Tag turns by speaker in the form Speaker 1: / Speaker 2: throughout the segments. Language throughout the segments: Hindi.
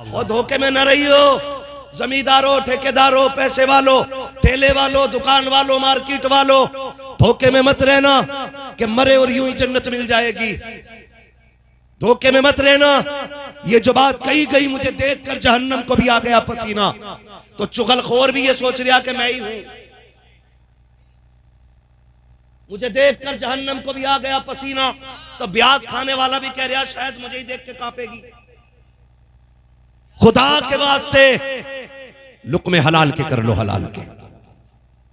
Speaker 1: और धोखे में न रहियो। जमींदारों, ठेकेदारों, पैसे वालों, ठेले वालों, दुकान वालों, मार्केट वालों, धोखे में मत रहना कि मरे और यूं ही जन्नत मिल जाएगी। धोखे में मत रहना। ये जो बात कही गई, मुझे देखकर जहन्नम को भी आ गया पसीना, तो चुगलखोर भी ये सोच रहा कि मैं ही हूं। मुझे देखकर जहन्नम को भी आ गया पसीना, तो ब्याज खाने वाला भी कह रहा शायद मुझे ही देख के कांपेगी। खुदा के वास्ते लुक्मे हलाल के कर लो, हलाल के।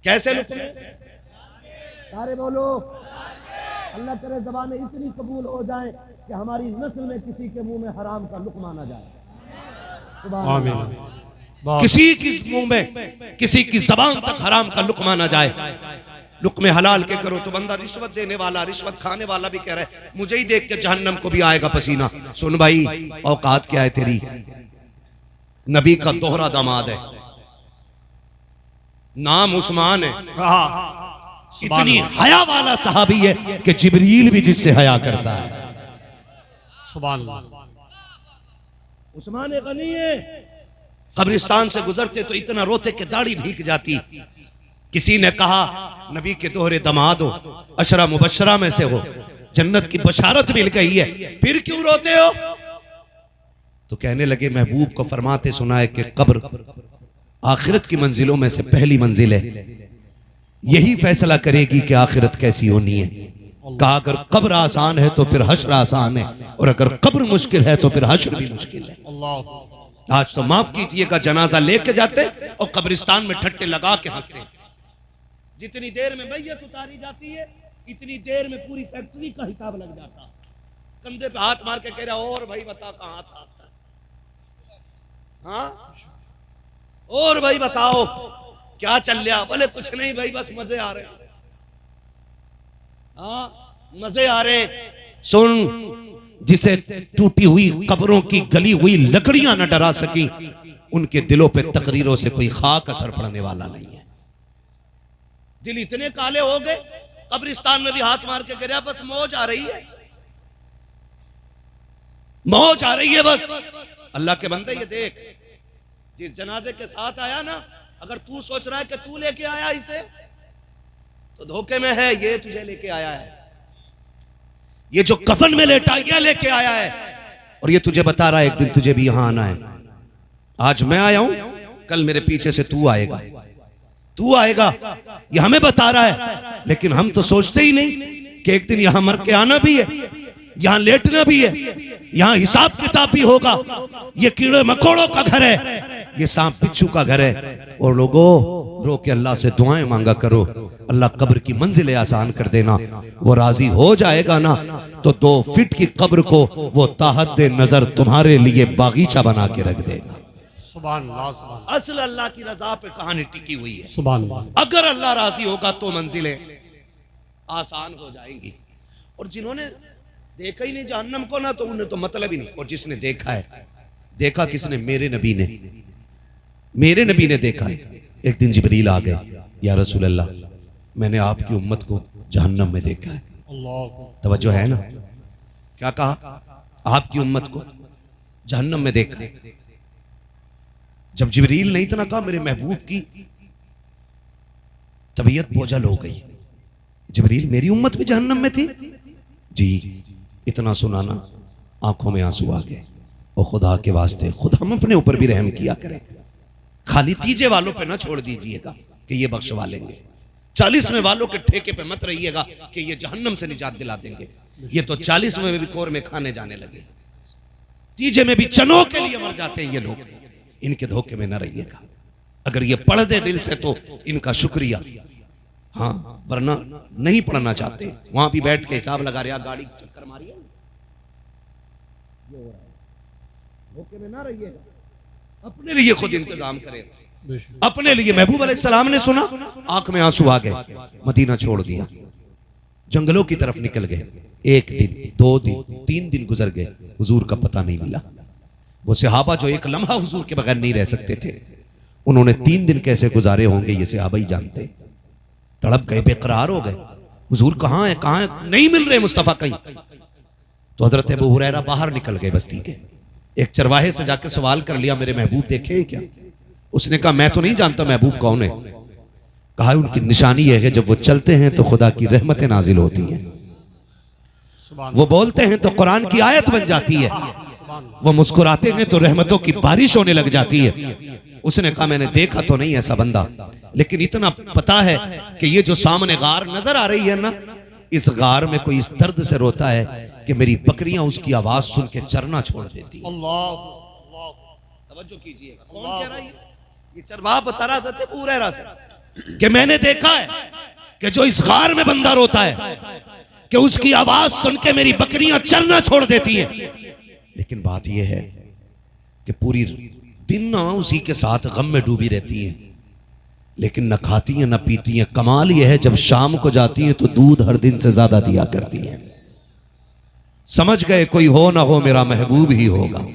Speaker 1: कैसे लुक्मे? सारे बोलो। अल्लाह करे ज़बानें इतनी कबूल हो जाएं कि हमारी नस्ल में किसी के मुंह में हराम का लुक्मा ना जाए। आमीन। किसी की मुंह में, किसी की जबान तक हराम का लुक्मा ना जाए। लुक्मे हलाल के करो। तो बंदा रिश्वत देने वाला, रिश्वत खाने वाला भी कह रहा है मुझे ही देख के जहन्नम को भी आएगा पसीना। सुन भाई, औकात क्या है तेरी? नबी का दोहरा दामाद है, नाम उस्मान है, इतनी हया वाला सहाबी है कि जिब्रील भी जिससे हया करता है। सुभान अल्लाह। उस्मान गनी है। कब्रिस्तान से गुजरते तो इतना रोते कि दाढ़ी भीग जाती। किसी ने कहा नबी के दोहरे दामाद हो, अशरा मुबशरा में से हो, जन्नत की बशारत मिल गई है, फिर क्यों रोते हो? तो कहने लगे महबूब को फरमाते सुना है कि कब्र आखिरत की मंजिलों में से पहली मंजिल है, यही फैसला करेगी कि आखिरत कैसी होनी है। कहा अगर कब्र आसान है तो फिर हश्र आसान है, और अगर कब्र मुश्किल है तो फिर हश्र भी मुश्किल है। आज तो माफ कीजिएगा, जनाजा लेके जाते और कब्रिस्तान में ठट्टे लगा के हंसते। जितनी देर में मैयत उतारी जाती है, इतनी देर में पूरी फैक्ट्री का हिसाब लग जाता। कंधे पे हाथ मार के कह रहा और भाई बता कहां था? हाँ, और भाई बताओ क्या चल रहा? बोले कुछ नहीं भाई, बस मजे आ रहे हैं। हाँ, मजे आ रहे हैं। सुन, जिसे टूटी हुई कब्रों की गली हुई लकड़ियां न डरा सकी, उनके दिलों पे तकरीरों से कोई खाक असर पड़ने वाला नहीं है। दिल इतने काले हो गए, कब्रिस्तान में भी हाथ मार के गिरा, बस मौज आ रही है, मौज आ रही है बस। अल्लाह के बंदे ये देख, जिस जनाजे के साथ आया ना, अगर तू सोच रहा है कि तू लेके आया इसे, तो धोखे में है। ये तुझे लेके आया है, ये जो कफन में लेटा ये लेके आया है, और ये तुझे बता रहा है एक दिन तुझे भी यहां आना है। आज मैं आया हूं, कल मेरे पीछे से तू आएगा, तू आएगा, ये हमें बता रहा है। लेकिन हम तो सोचते ही नहीं कि एक दिन यहां मर के आना भी है, यहां लेटना भी है, यहां हिसाब किताब भी होगा। ये कीड़े मकोड़ों का घर है, ये सांप बिच्छू का घर है। और लोगों, रो के अल्लाह से दुआएं मांगा करो, अल्लाह कब्र की मंजिलें आसान कर देना। वो राजी हो जाएगा ना, तो 2 फीट की कब्र को वो ताहद्दे नजर तुम्हारे लिए बागीचा बना के रख देगा। सुभान अल्लाह। असल अल्लाह की रजा पे कहानी टिकी हुई है। सुभान अल्लाह। अगर अल्लाह राजी होगा तो मंजिलें आसान हो जाएंगी। और जिन्होंने देखा ही नहीं जहन्नम को ना, तो उन्हें तो मतलब ही नहीं। और जिसने देखा है, देखा किसने? मेरे नबी ने, मेरे नबी ने देखा है। एक दिन जिब्रील आ गए, या रसूल अल्लाह, मैंने आपकी उम्मत को जहन्नम में देखा है। तवज्जो है ना? क्या कहा? आपकी उम्मत को जहन्नम में देखा है। जब जिब्रील ने इतना कहा, मेरे महबूब की तबीयत बोझल हो गई। जिब्रील, मेरी उम्मत भी जहन्नम में थी? जी। इतना सुनाना, आंखों में आंसू आ गए। और खुदा के वास्ते खुद हम अपने ऊपर भी रहम किया करें, खाली तीजे वालों पे ना छोड़ दीजिएगा कि ये बख्शवा लेंगे। 40वें वालों के ठेके पे मत रहिएगा कि ये जहन्नम से निजात दिला देंगे। ये तो 40वें में भी कोर में खाने जाने लगे, तीजे में भी चनों के लिए मर जाते हैं ये लोग। इनके धोखे में न रहिएगा। अगर ये पढ़ दे दिल से तो इनका शुक्रिया, हाँ, वरना नहीं पढ़ना चाहते। वहां भी बैठ के हिसाब लगा रहा, गाड़ी चक्कर मारिए, धोखे में ना रहिएगा। अपने लिए खुद इंतजाम करें, अपने लिए। महबूब अलैहिस्सलाम ने सुना, आंख में आंसू आ गए, मदीना छोड़ दिया, जंगलों की तरफ निकल गए। 1 दिन, 2 दिन, 3 दिन गुजर गए, हुजूर का पता नहीं मिला। वो सहाबा जो एक लम्हा हुजूर के बगैर नहीं रह सकते थे, उन्होंने 3 दिन कैसे गुजारे होंगे ये सहाबा ही जानते। तड़प गए, बेकरार हो गए, हुजूर कहाँ है, कहाँ है, नहीं मिल रहे मुस्तफा कहीं। तो हजरत अबू हुरैरा बाहर निकल गए बस्ती के, एक चरवाहे से जाके सवाल कर लिया, मेरे महबूब देखे हैं क्या? उसने कहा मैं तो नहीं जानता महबूब कौन है। कहा उनकी निशानी यह है जब वो चलते हैं तो खुदा की रहमतें नाजिल होती हैं, वो बोलते हैं तो कुरान की आयत बन जाती है, वो मुस्कुराते हैं तो रहमतों की बारिश होने लग जाती है। उसने कहा मैंने देखा तो नहीं ऐसा बंदा, लेकिन इतना पता है कि ये जो सामने गार नजर आ रही है ना, इस गार में कोई इस दर्द से रोता है कि मेरी बकरियां उसकी आवाज सुन के चरना छोड़ देती हैं। तवज्जो कीजिएगा, कौन कह रहा है? ये चरवाहा बता रहा था पूरे रास्ते कि मैंने देखा है कि जो इस गार में बंदा रोता है कि उसकी आवाज सुन के मेरी बकरियां चरना छोड़ देती हैं। लेकिन बात यह है कि पूरी दिन ना उसी के साथ गम में डूबी रहती हैं, लेकिन न खाती हैं न पीती हैं। कमाल यह है जब शाम को जाती हैं तो दूध हर दिन से ज्यादा दिया करती हैं। समझ गए कोई हो ना हो मेरा महबूब ही होगा।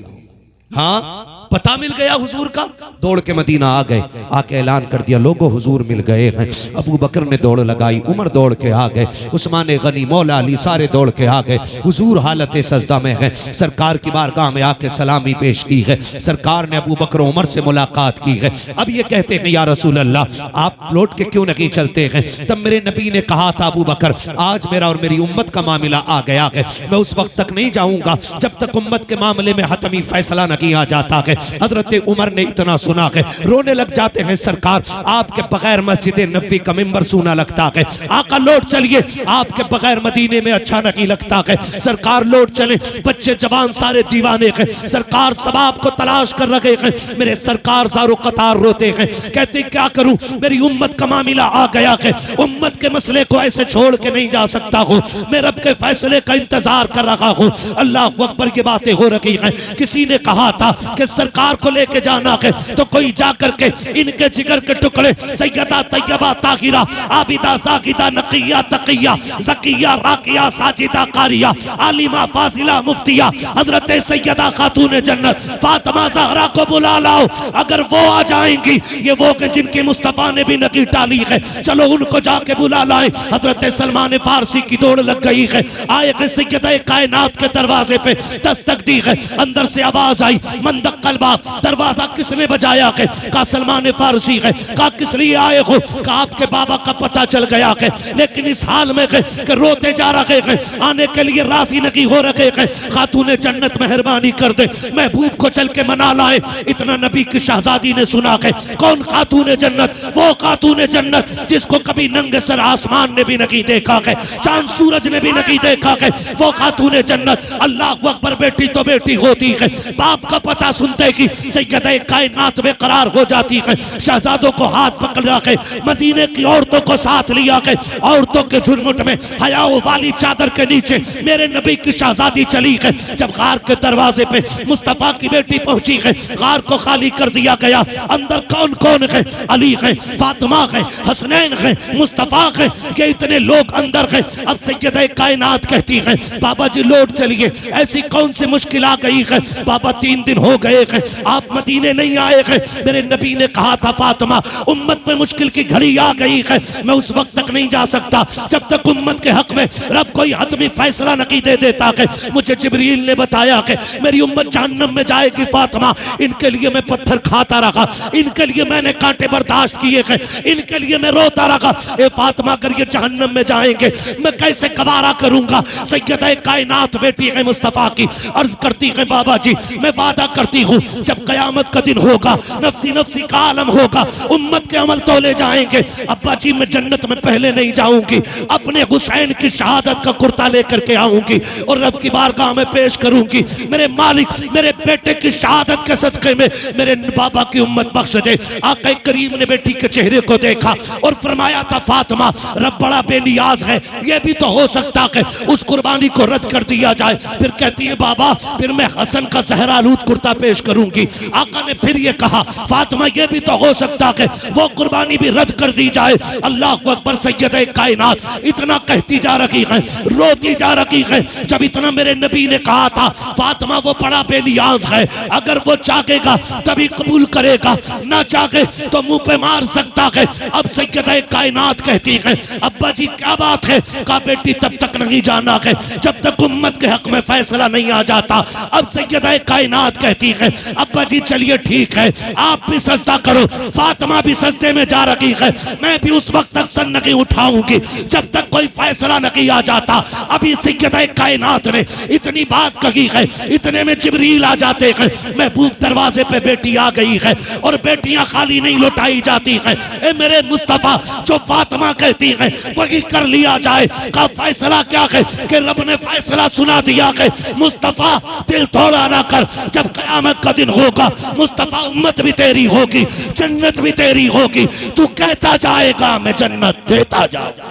Speaker 1: हाँ, पता मिल गया हुजूर का, दौड़ के मदीना आ गए, आके ऐलान कर दिया लोगों हुजूर मिल गए हैं। अबू बकर ने दौड़ लगाई, उमर दौड़ के आ गए, उस्मान गनी, मौला अली सारे दौड़ के आ गए। हुजूर हालत सजदा में है, सरकार की बारगाह में आके सलामी पेश की है। सरकार ने अबू बकर उमर से मुलाकात की है। अब ये कहते हैं या रसूल अल्लाह आप लौट के क्यों नहीं चलते हैं? तब मेरे नबी ने कहा था अबू बकर आज मेरा और मेरी उम्मत का मामला आ गया है, मैं उस वक्त तक नहीं जाऊंगा जब तक उम्मत के मामले में हतमी फैसला नहीं आ जाता है। हजरत उमर ने इतना सुना है, रोने लग जाते हैं, सरकार आपके बगैर मस्जिद नबी का मिंबर सूना लगता है, आका लौट चलिए, आपके बगैर मदीने में अच्छा नहीं लगता है। सरकार लौट चले, बच्चे जवान सारे दीवाने हैं, सरकार सबाब को तलाश कर रहे हैं। मेरे सरकार ज़ारो कतार रोते हैं, कहते क्या करूं, मेरी उम्मत का मामला आ गया है, उम्मत के मसले को ऐसे छोड़ के नहीं जा सकता हूं, मैं रब के फैसले का इंतजार कर रहा हूं। अल्लाह अकबर की बातें हो रही हैं। किसी ने कहा था कि सरकार को लेके जाना है, तो कोई जाकर के इनके जिगर के टुकड़े सैयदा तैयबा ताहिरा आबिदा साकिदा नकिया तकिया ज़किया राकिया साजिदा कारिया आलिमा फाजिला मुफ्तिया हजरत सैयदा खातून जन्नत फातिमा ज़हरा को बुला लाओ। अगर वो आ जाएंगी, ये वो के जिनकी मुस्तफ़ा ने भी नकी टाली है, चलो उनको जाके बुला लाए। हजरत सलमान फारसी की दौड़ लग गई है, आए कि सैयदा कायनात के दरवाजे पे दस्तक दी है, अंदर से आवाज आई मंदक कलबा, दरवाजा किसने बजाया है? का सलमान फारसी है। का किस लिए आए हो? का आपके बाबा का पता चल गया है, लेकिन इस हाल में है कि रोते जा रहे हैं, आने के लिए राजी नहीं हो रहे हैं। खातून जन्नत मेहरबानी कर दे, महबूब को चल के मना लाए। इतना नबी की शहजादी ने सुना है। कौन खातून जन्नत? वो खातून जन्नत जिसको कभी नंगे सर आसमान ने भी नहीं देखा है, चांद सूरज ने भी नहीं देखा है। वो खातून जन्नत अल्लाह अकबर, बेटी तो बेटी होती है, बाप का पता सुनते ही सैयदा कायनात में करार हो जाती है। शहजादों को हाथ पकड़ा के मदीने की औरतों को साथ लिया के औरतों के झुरमुट में हयाओ वाली चादर के नीचे मेरे नबी की शहजादी चली है। जब गार के दरवाजे पे मुस्तफा की बेटी पहुंची है, गार को खाली कर दिया गया। अंदर कौन कौन है? अली है, फातिमा है, हसनैन है, मुस्तफा है, ये इतने लोग अंदर है। अब सैयदा कायनात कहती है बाबा जी लौट चलिए, ऐसी कौन सी मुश्किल आ गई है? बाबा 3 दिन हो गए हैं आप मदीने नहीं आए हैं। मेरे नबी ने कहा था फातिमा उम्मत में मुश्किल की घड़ी आ गई है, मैं उस वक्त तक नहीं जा सकता जब तक उम्मत के हक में रब कोई हतमी फैसला नहीं दे देता है। मुझे जिब्रील ने बताया कि मेरी उम्मत जहन्नम में जाएगी फातिमा, इनके लिए मैं पत्थर खाता रहा, इनके लिए मैंने कांटे बर्दाश्त किए हैं, इनके लिए मैं रोता रहा। ए फातिमा अगर ये जहन्नम में जाएंगे मैं कैसे गवारा करूंगा? सैयदा कायनात बेटी है मुस्तफा की, अर्ज करती है बाबा जी मैं वादा करती हूँ जब कयामत का दिन होगा, नफ्सी नफ्सी का आलम होगा, उम्मत के अमल तोले जाएंगे, अब्बा जी मैं जन्नत में पहले नहीं जाऊंगी, अपने हुसैन की शहादत का कुर्ता लेकर के आऊंगी और रब की बारगाह में पेश करूंगी। मेरे मालिक मेरे बेटे की शहादत के सदके में मेरे बाबा की उम्मत बख्श दे। आका करीम ने बेटी के चेहरे को देखा और फरमाया था फातिमा रब बड़ा बेनियाज है, यह भी तो हो सकता है उस कुर्बानी को रद्द कर दिया जाए। फिर कहती है बाबा फिर मैं हसन का जहरालूद कुर्ता पेश
Speaker 2: करूंगी। आका ने फिर ये कहा, फातिमा ये भी तो हो सकता है वो कुर्बानी भी रद्द कर दी जाए। अल्लाह अकबर। सैयदे कायनात इतना कहती जा रही है, रोती जा रही है। जब इतना मेरे नबी ने कहा था फातिमा वो बड़ा बेनियाज है, अगर वो चाहेगा तभी कबूल करेगा, ना चाहे तो मुंह पे मार सकता है। अब सैयदे कायनात कहती है, अब्बा जी क्या बात है? कहा बेटी तब तक नहीं जाना है जब तक उम्मत के हक में फैसला नहीं आ जाता। अब सैयदे कायनात कहती है, अब्बा जी चलिए ठीक है, आप भी सजदा करो। फातिमा भी सजदे में जा रही है, मैं भी उस वक्त तक सर नहीं उठाऊंगी जब तक कोई फैसला नहीं आ जाता। अभी सैयदे कायनात ने इतनी बात कही है, इतने में जिब्रील आ जाते हैं। महबूब दरवाजे पे बेटी आ गई है और बेटियां खाली नहीं लौटाई जाती है। ए मेरे मुस्तफा, जो फातिमा कहती है वही कर लिया जाए। का फैसला क्या है कि रब ने फैसला सुना दिया है, मुस्तफा दिल थोड़ा ना कर, जब क़यामत का दिन होगा मुस्तफा उम्मत भी तेरी होगी, जन्नत भी तेरी होगी, तू कहता जाएगा मैं जन्नत देता जाऊंगा।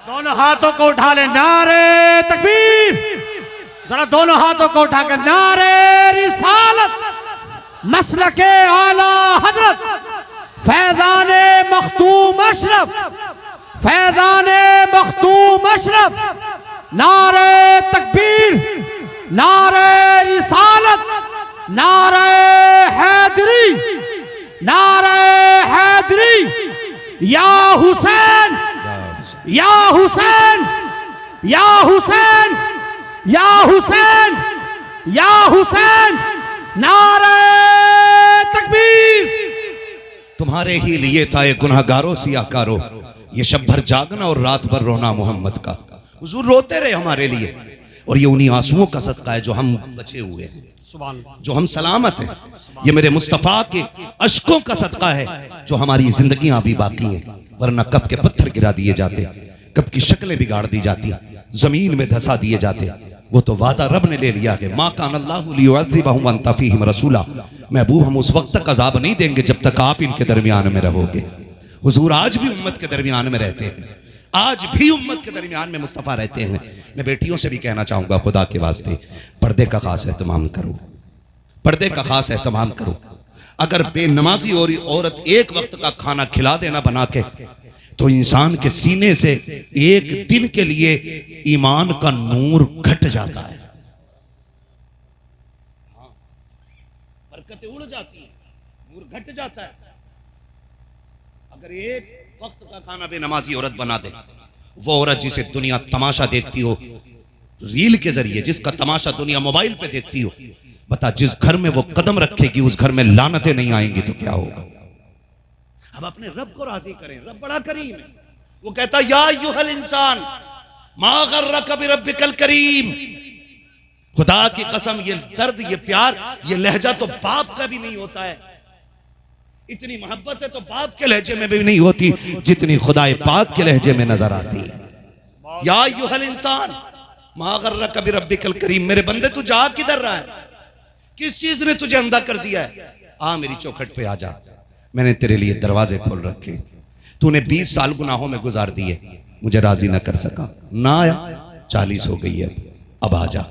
Speaker 3: दोनों हाथों को उठा ले, नारे तकबीर। जरा दोनों हाथों को उठा कर नारे रिसालत, मसलके आला हजरत, फैज़ाने मखतूम अशरफ, फैज़ाने मखतूम अशरफ, नारे तकबीर, नारे रिसालत, नारे हैदरी, नारे हैदरी। या हुसैन, या हुसैन, या हुसैन, या हुसैन, या हुसैन, नारे तकबीर।
Speaker 1: तुम्हारे ही लिए था ये गुनहगारों सियाकारो, ये शब भर जागना और रात भर रोना मोहम्मद का। हुजूर रोते रहे हमारे लिए, और ये उन्हीं आंसुओं का सदका है जो हम बचे हुए हैं, जो हम सलामत हैं। ये मेरे मुस्तफ़ा के अश्कों का सदका है जो हमारी जिंदगियां अभी बाकी हैं, वरना कब के पत्थर गिरा दिए जाते, कब की शक्लें बिगाड़ दी जाती, जमीन में धसा दिए जाते। वो तो वादा रब ने ले लिया है, माँ कान अल्लाहु लियुअज़्ज़िबहुम व अंत फ़ीहिम रसूला। महबूब हम उस वक्त तक अज़ाब नहीं देंगे जब तक आप इनके दरमियान में रहोगे। हुजूर आज भी उम्मत के दरमियान में रहते हैं, आज भी उम्मत के दरमियान में मुस्तफ़ा रहते हैं। मैं बेटियों से भी कहना चाहूँगा, खुदा के वास्ते पर्दे का खास एहतमाम करो, पर्दे का खास एहतमाम करो। अगर बेनमाजी औरत एक वक्त का खाना खिला देना बना के, तो इंसान के सीने से एक दिन के लिए ईमान का नूर घट जाता है, बरकतें उड़ जाती हैं, नूर घट जाता है। अगर एक वक्त का खाना बेनमाजी औरत बना दे, वो औरत जिसे दुनिया तमाशा देखती हो रील के जरिए, जिसका तमाशा दुनिया मोबाइल पे देखती हो, बता जिस घर में वो कदम रखेगी उस घर में लानतें नहीं आएंगी तो क्या होगा। अब अपने रब को राजी करें, रब बड़ा करीम है। वो कहता या अय्युहल इंसान मा गर्रक बिरब्बिकल करीम। खुदा की कसम, ये दर्द, ये प्यार, ये लहजा तो बाप का भी नहीं होता है। इतनी मोहब्बत है तो बाप के लहजे में भी नहीं होती जितनी खुदा पाक के लहजे में नजर आती है। या अय्युहल इंसान मा गर्रक बिरब्बिकल करीम। मेरे बंदे तू जा किधर रहा है? किस चीज ने तुझे अंधा कर दिया है? आ मेरी चौखट पे आ जा, मैंने तेरे लिए दरवाजे खोल रखे। तूने 20 साल गुनाहों में गुजार दिए, मुझे राजी ना कर सका, ना आया। 40 हो गई है, अब आ जा।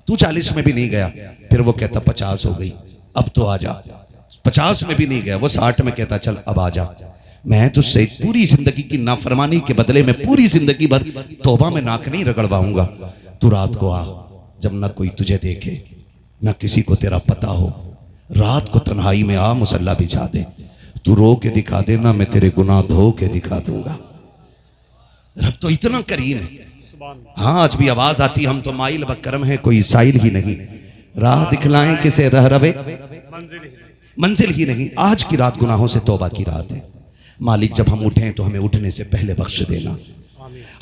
Speaker 1: तू 40 में भी नहीं गया, फिर वो कहता 50 हो गई, अब तो आ जा। 50 में भी नहीं गया, वो 60 में कहता चल अब आ जा। मैं तुझसे पूरी जिंदगी की नाफरमानी के बदले में पूरी जिंदगी भर तौबा में नाक नहीं रगड़वाऊंगा। तू रात को आ, जब ना कोई तुझे देखे, ना किसी को तेरा पता हो। रात को तन्हाई में आ, मुसल्ला बिछा दे, तू रो के दिखा देना, मैं तेरे गुनाह धो के दिखा दूंगा। रब तो इतना करीम है। हाँ आज भी आवाज आती, हम तो माइल बकरम है, कोई साइल ही नहीं। राह दिखलाएं किसे रह रवे, मंजिल ही नहीं। आज की रात गुनाहों से तौबा की रात है। मालिक जब हम उठें तो हमें उठने से पहले बख्श देना,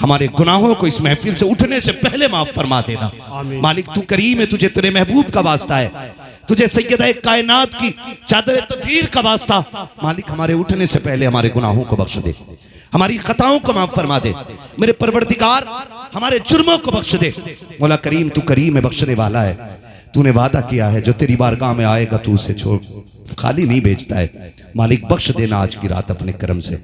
Speaker 1: हमारे गुनाहों को इस महफिल से उठने से पहले माफ फरमा देना। मालिक तू करीम है, तुझे तेरे महबूब का वास्ता है, तुझे सैयद कायनात की चादर तदहीर का वास्ता। मालिक हमारे उठने से पहले हमारे गुनाहों को बख्श दे, हमारी खताओं को माफ फरमा दे। मेरे परवरदिगार हमारे जुर्मों को बख्श दे। मौला करीम तू करीम है, बख्शने वाला है। तूने वादा किया है जो तेरी बारगाह में आएगा तू उसे छोड़ खाली नहीं भेजता है। मालिक बख्श देना आज की रात अपने करम से।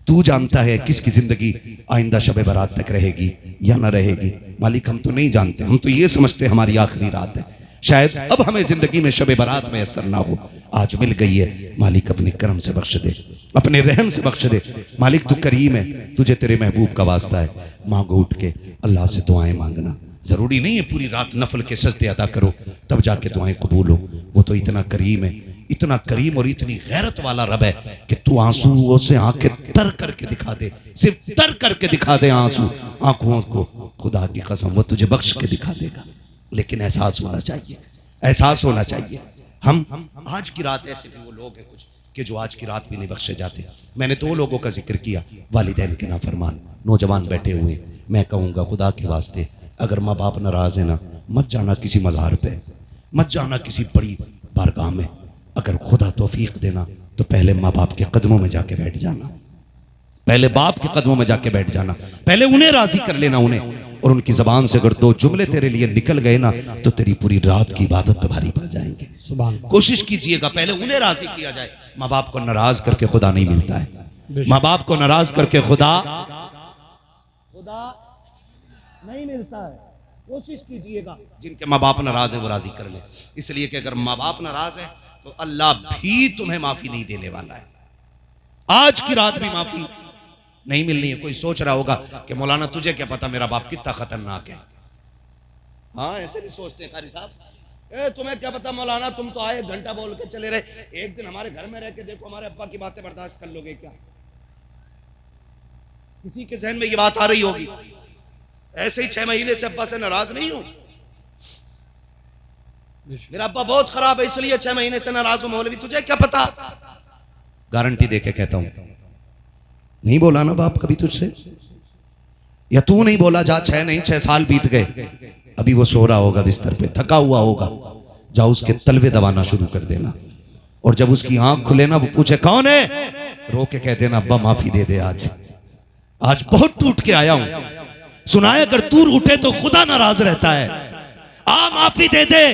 Speaker 1: तू जानता है किसकी जिंदगी आइंदा शब बारात तक रहेगी या ना रहेगी। मालिक हम तो नहीं जानते, हम तो ये समझते हमारी आखिरी रात है।
Speaker 2: शायद अब हमें जिंदगी में शब बारात में असर ना हो, आज मिल गई है। मालिक अपने करम से बख्श दे, अपने रहम से बख्श दे। मालिक तू करीम है, तुझे तेरे महबूब का वास्ता है। मांगो उठ के अल्लाह से दुआएं मांगना। जरूरी नहीं है पूरी रात नफल के सजदे अदा करो तब जाके दुआएं कबूल हो। वो तो इतना करीम है, इतना करीम और इतनी गैरत वाला रब है कि तू आंसुओं से आंखें तर करके दिखा दे, सिर्फ तर करके दिखा दे आंसू आंखों को। खुदा की कसम वो तुझे बख्श के दिखा देगा, लेकिन एहसास होना चाहिए, एहसास होना चाहिए। हम आज की रात ऐसे भी वो लोग हैं कुछ कि जो आज की रात भी नहीं बख्शे जाते। मैंने 2 लोगों का जिक्र किया, वालिदैन के नाफरमान नौजवान बैठे हुए। मैं कहूँगा खुदा के वास्ते अगर माँ बाप नाराज है ना, मत जाना किसी मज़ार पे, मत जाना किसी बड़ी बारगाह में। अगर खुदा तौफीक देना तो पहले माँ बाप के कदमों में जाके बैठ जाना, पहले बाप के कदमों में जाके बैठ जाना, पहले उन्हें राजी कर लेना उन्हें। और उनकी जबान से अगर 2 जुमले तेरे लिए निकल गए ना तो तेरी पूरी रात की इबादत पे भारी पड़ जाएंगे। कोशिश कीजिएगा पहले उन्हें राजी किया जाए। माँ बाप को नाराज करके खुदा नहीं मिलता है, माँ बाप को नाराज करके खुदा
Speaker 1: नहीं मिलता है। कोशिश कीजिएगा
Speaker 2: जिनके माँ बाप नाराज है वो राजी कर ले, इसलिए कि अगर माँ बाप नाराज है तो अल्लाह भी तुम्हें माफी नहीं देने वाला है। आज की रात भी माफी नहीं मिलनी है। कोई सोच रहा होगा कि मौलाना तुझे क्या पता मेरा बाप कितना खतरनाक है।
Speaker 1: हाँ ऐसे भी सोचते हैं कारी साहब, तुम्हें क्या पता मौलाना, तुम तो आए 1 घंटा बोल के चले रहे, एक दिन हमारे घर में रह के देखो, हमारे अब्बा की बातें बर्दाश्त कर लोगे क्या? किसी के जहन में ये बात आ रही होगी। ऐसे ही 6 महीने से अब्बा से नाराज नहीं हूं, मेरा अब्बा बहुत खराब है इसलिए 6 महीने से नाराज हूं। मौलवी तुझे क्या पता?
Speaker 2: गारंटी देके कहता हूं, नहीं बोला ना बाप कभी तुझसे, या तू नहीं बोला जा 6 नहीं 6 साल बीत गए, अभी वो सो रहा होगा बिस्तर पे, थका हुआ होगा, जाओ उसके तलवे दबाना शुरू कर देना। और जब उसकी आंख खुले ना, वो पूछे कौन है, रो के कह देना अब्बा माफी दे दे, आज बहुत टूट के आया हूं। सुनाए अगर तू उठे तो खुदा नाराज रहता है। आ माफी दे दे,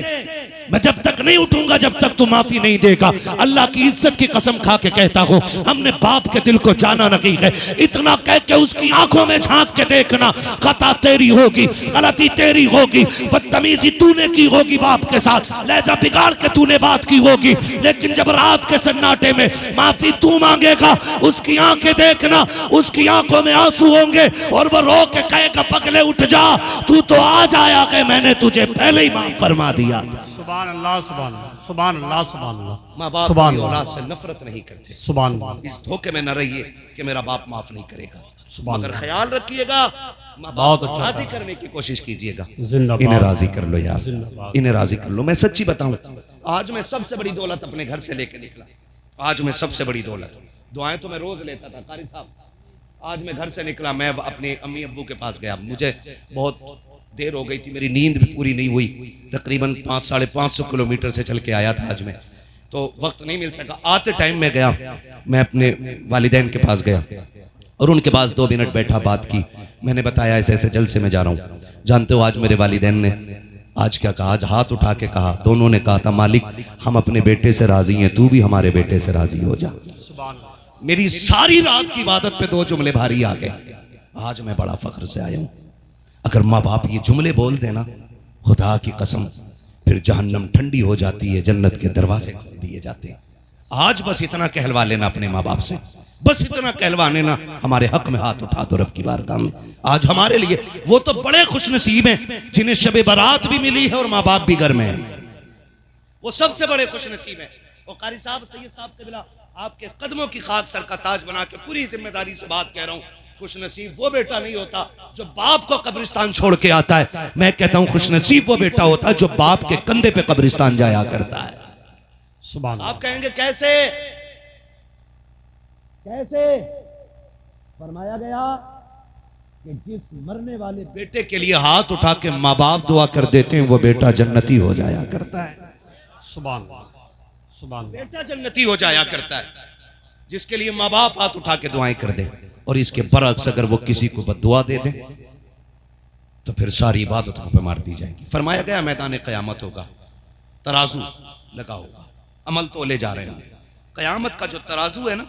Speaker 2: मैं जब तक नहीं उठूंगा जब तक तू माफी नहीं देगा। अल्लाह की इज्जत की कसम खा के कहता हूं, हमने बाप के दिल को जाना नहीं है। इतना कह के उसकी आंखों में झांक के देखना, खता तेरी होगी, गलती तेरी होगी, बदतमीजी तूने की होगी बाप के साथ, लहजा बिगाड़ के तूने बात की होगी, लेकिन जब रात के सन्नाटे में माफी तू मांगेगा, उसकी आंखें देखना, उसकी आंखों में आंसू होंगे और वो रो के कहेगा पगले उठ जा, तू तो आज आया कि मैंने तुझे पहले ही माफ फरमा दिया।
Speaker 3: सुभान अल्लाह, सुभान अल्लाह, सुभान अल्लाह, सुभान अल्लाह।
Speaker 1: माँ बाप की औलाद से नफरत नहीं करते।
Speaker 3: सुभान अल्लाह।
Speaker 1: इस धोखे में न रहिए कि मेरा बाप माफ नहीं करेगा, मगर ख्याल रखिएगा माँ बाप
Speaker 3: बहुत
Speaker 1: को
Speaker 3: अच्छा
Speaker 1: राजी करने की कोशिश कीजिएगा।
Speaker 3: जिंदाबाद।
Speaker 2: इन्हें राजी कर लो यार, इन्हें राजी कर लो। मैं सच्ची बताऊं,
Speaker 1: आज मैं सबसे बड़ी दौलत अपने घर से लेके निकला। आज मैं सबसे बड़ी दौलत, दुआएं तो मैं रोज लेता था कारी साहब, आज मैं घर से निकला, मैं अपने अम्मी अब्बू के पास गया। मुझे बहुत देर हो गई थी, मेरी नींद भी पूरी नहीं हुई, तकरीबन 500-550 किलोमीटर से चल के आया था आज मैं, तो वक्त नहीं मिल सका। आते टाइम में गया, मैं अपने वालिदैन के पास गया और उनके पास 2 मिनट बैठा, बात की। मैंने बताया ऐसे ऐसे जलसे में जा रहा हूँ। जानते हो आज मेरे वालिदैन ने आज क्या कहा? आज हाथ उठा के कहा, दोनों ने कहा था मालिक हम अपने बेटे से राजी हैं, तू भी हमारे बेटे से राजी हो जा। मेरी सारी रात की इबादत पे 2 जुमले भारी आ गए। आज मैं बड़ा फख्र से आया हूँ। अगर माँ बाप ये जुमले बोल देना, खुदा की कसम फिर जहन्नम ठंडी हो जाती है, जन्नत के दरवाजे खोल दिए जाते हैं। आज बस इतना कहलवा लेना अपने माँ बाप से, बस इतना कहलवा लेना, हमारे हक में हाथ उठा दो रब की बारगाह में। आज हमारे लिए वो तो बड़े खुश नसीब हैं जिन्हें शबे बारात भी मिली है और माँ बाप भी घर में है, वो सबसे बड़े खुश नसीब है। और कारी साहब, सैयद साहब कबिला, आपके कदमों की खाक सर का ताज बना के पूरी जिम्मेदारी से बात कह रहा हूँ, खुश नसीब वो बेटा नहीं होता जो बाप को कब्रिस्तान छोड़ के आता है। मैं कहता हूं खुश नसीब वो बेटा होता है जो बाप के कंधे पे कब्रिस्तान जाया करता है।
Speaker 3: सुभान।
Speaker 1: आप कहेंगे कैसे? कैसे? फरमाया गया कि जिस मरने वाले बेटे के लिए हाथ उठा के माँ बाप दुआ कर देते हैं वो बेटा जन्नती हो जाया करता है।
Speaker 3: सुभान सुभान।
Speaker 1: बेटा जन्नती हो जाया करता है जिसके लिए माँ बाप हाथ उठा के दुआएं कर दे। और इसके बरअक्स अगर वो किसी को बद्दुआ दे दे तो फिर सारी इबादतों पे मार दी जाएगी। फरमाया गया मैदान क़यामत होगा, तराजू लगा होगा, अमल तोले जा रहे हैं। क़यामत का जो तराजू है ना,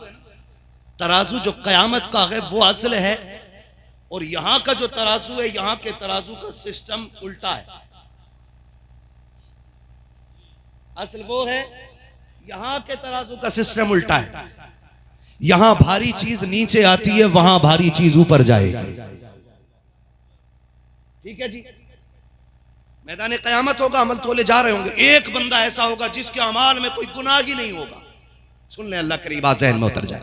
Speaker 1: तराजू जो क़यामत का है वो असल है, और यहां का जो तराजू है, यहां के तराजू का सिस्टम उल्टा है। असल वो है, यहां के तराजू का सिस्टम उल्टा है। यहां भारी चीज नीचे आती है, वहां भारी चीज ऊपर जाएगी। ठीक है जी। मैदान कयामत होगा, अमल तोले जा रहे होंगे। एक बंदा ऐसा होगा जिसके अमाल में कोई गुनाह ही नहीं होगा। सुन ले, अल्लाह करीब बात ज़हन में उतर जाए।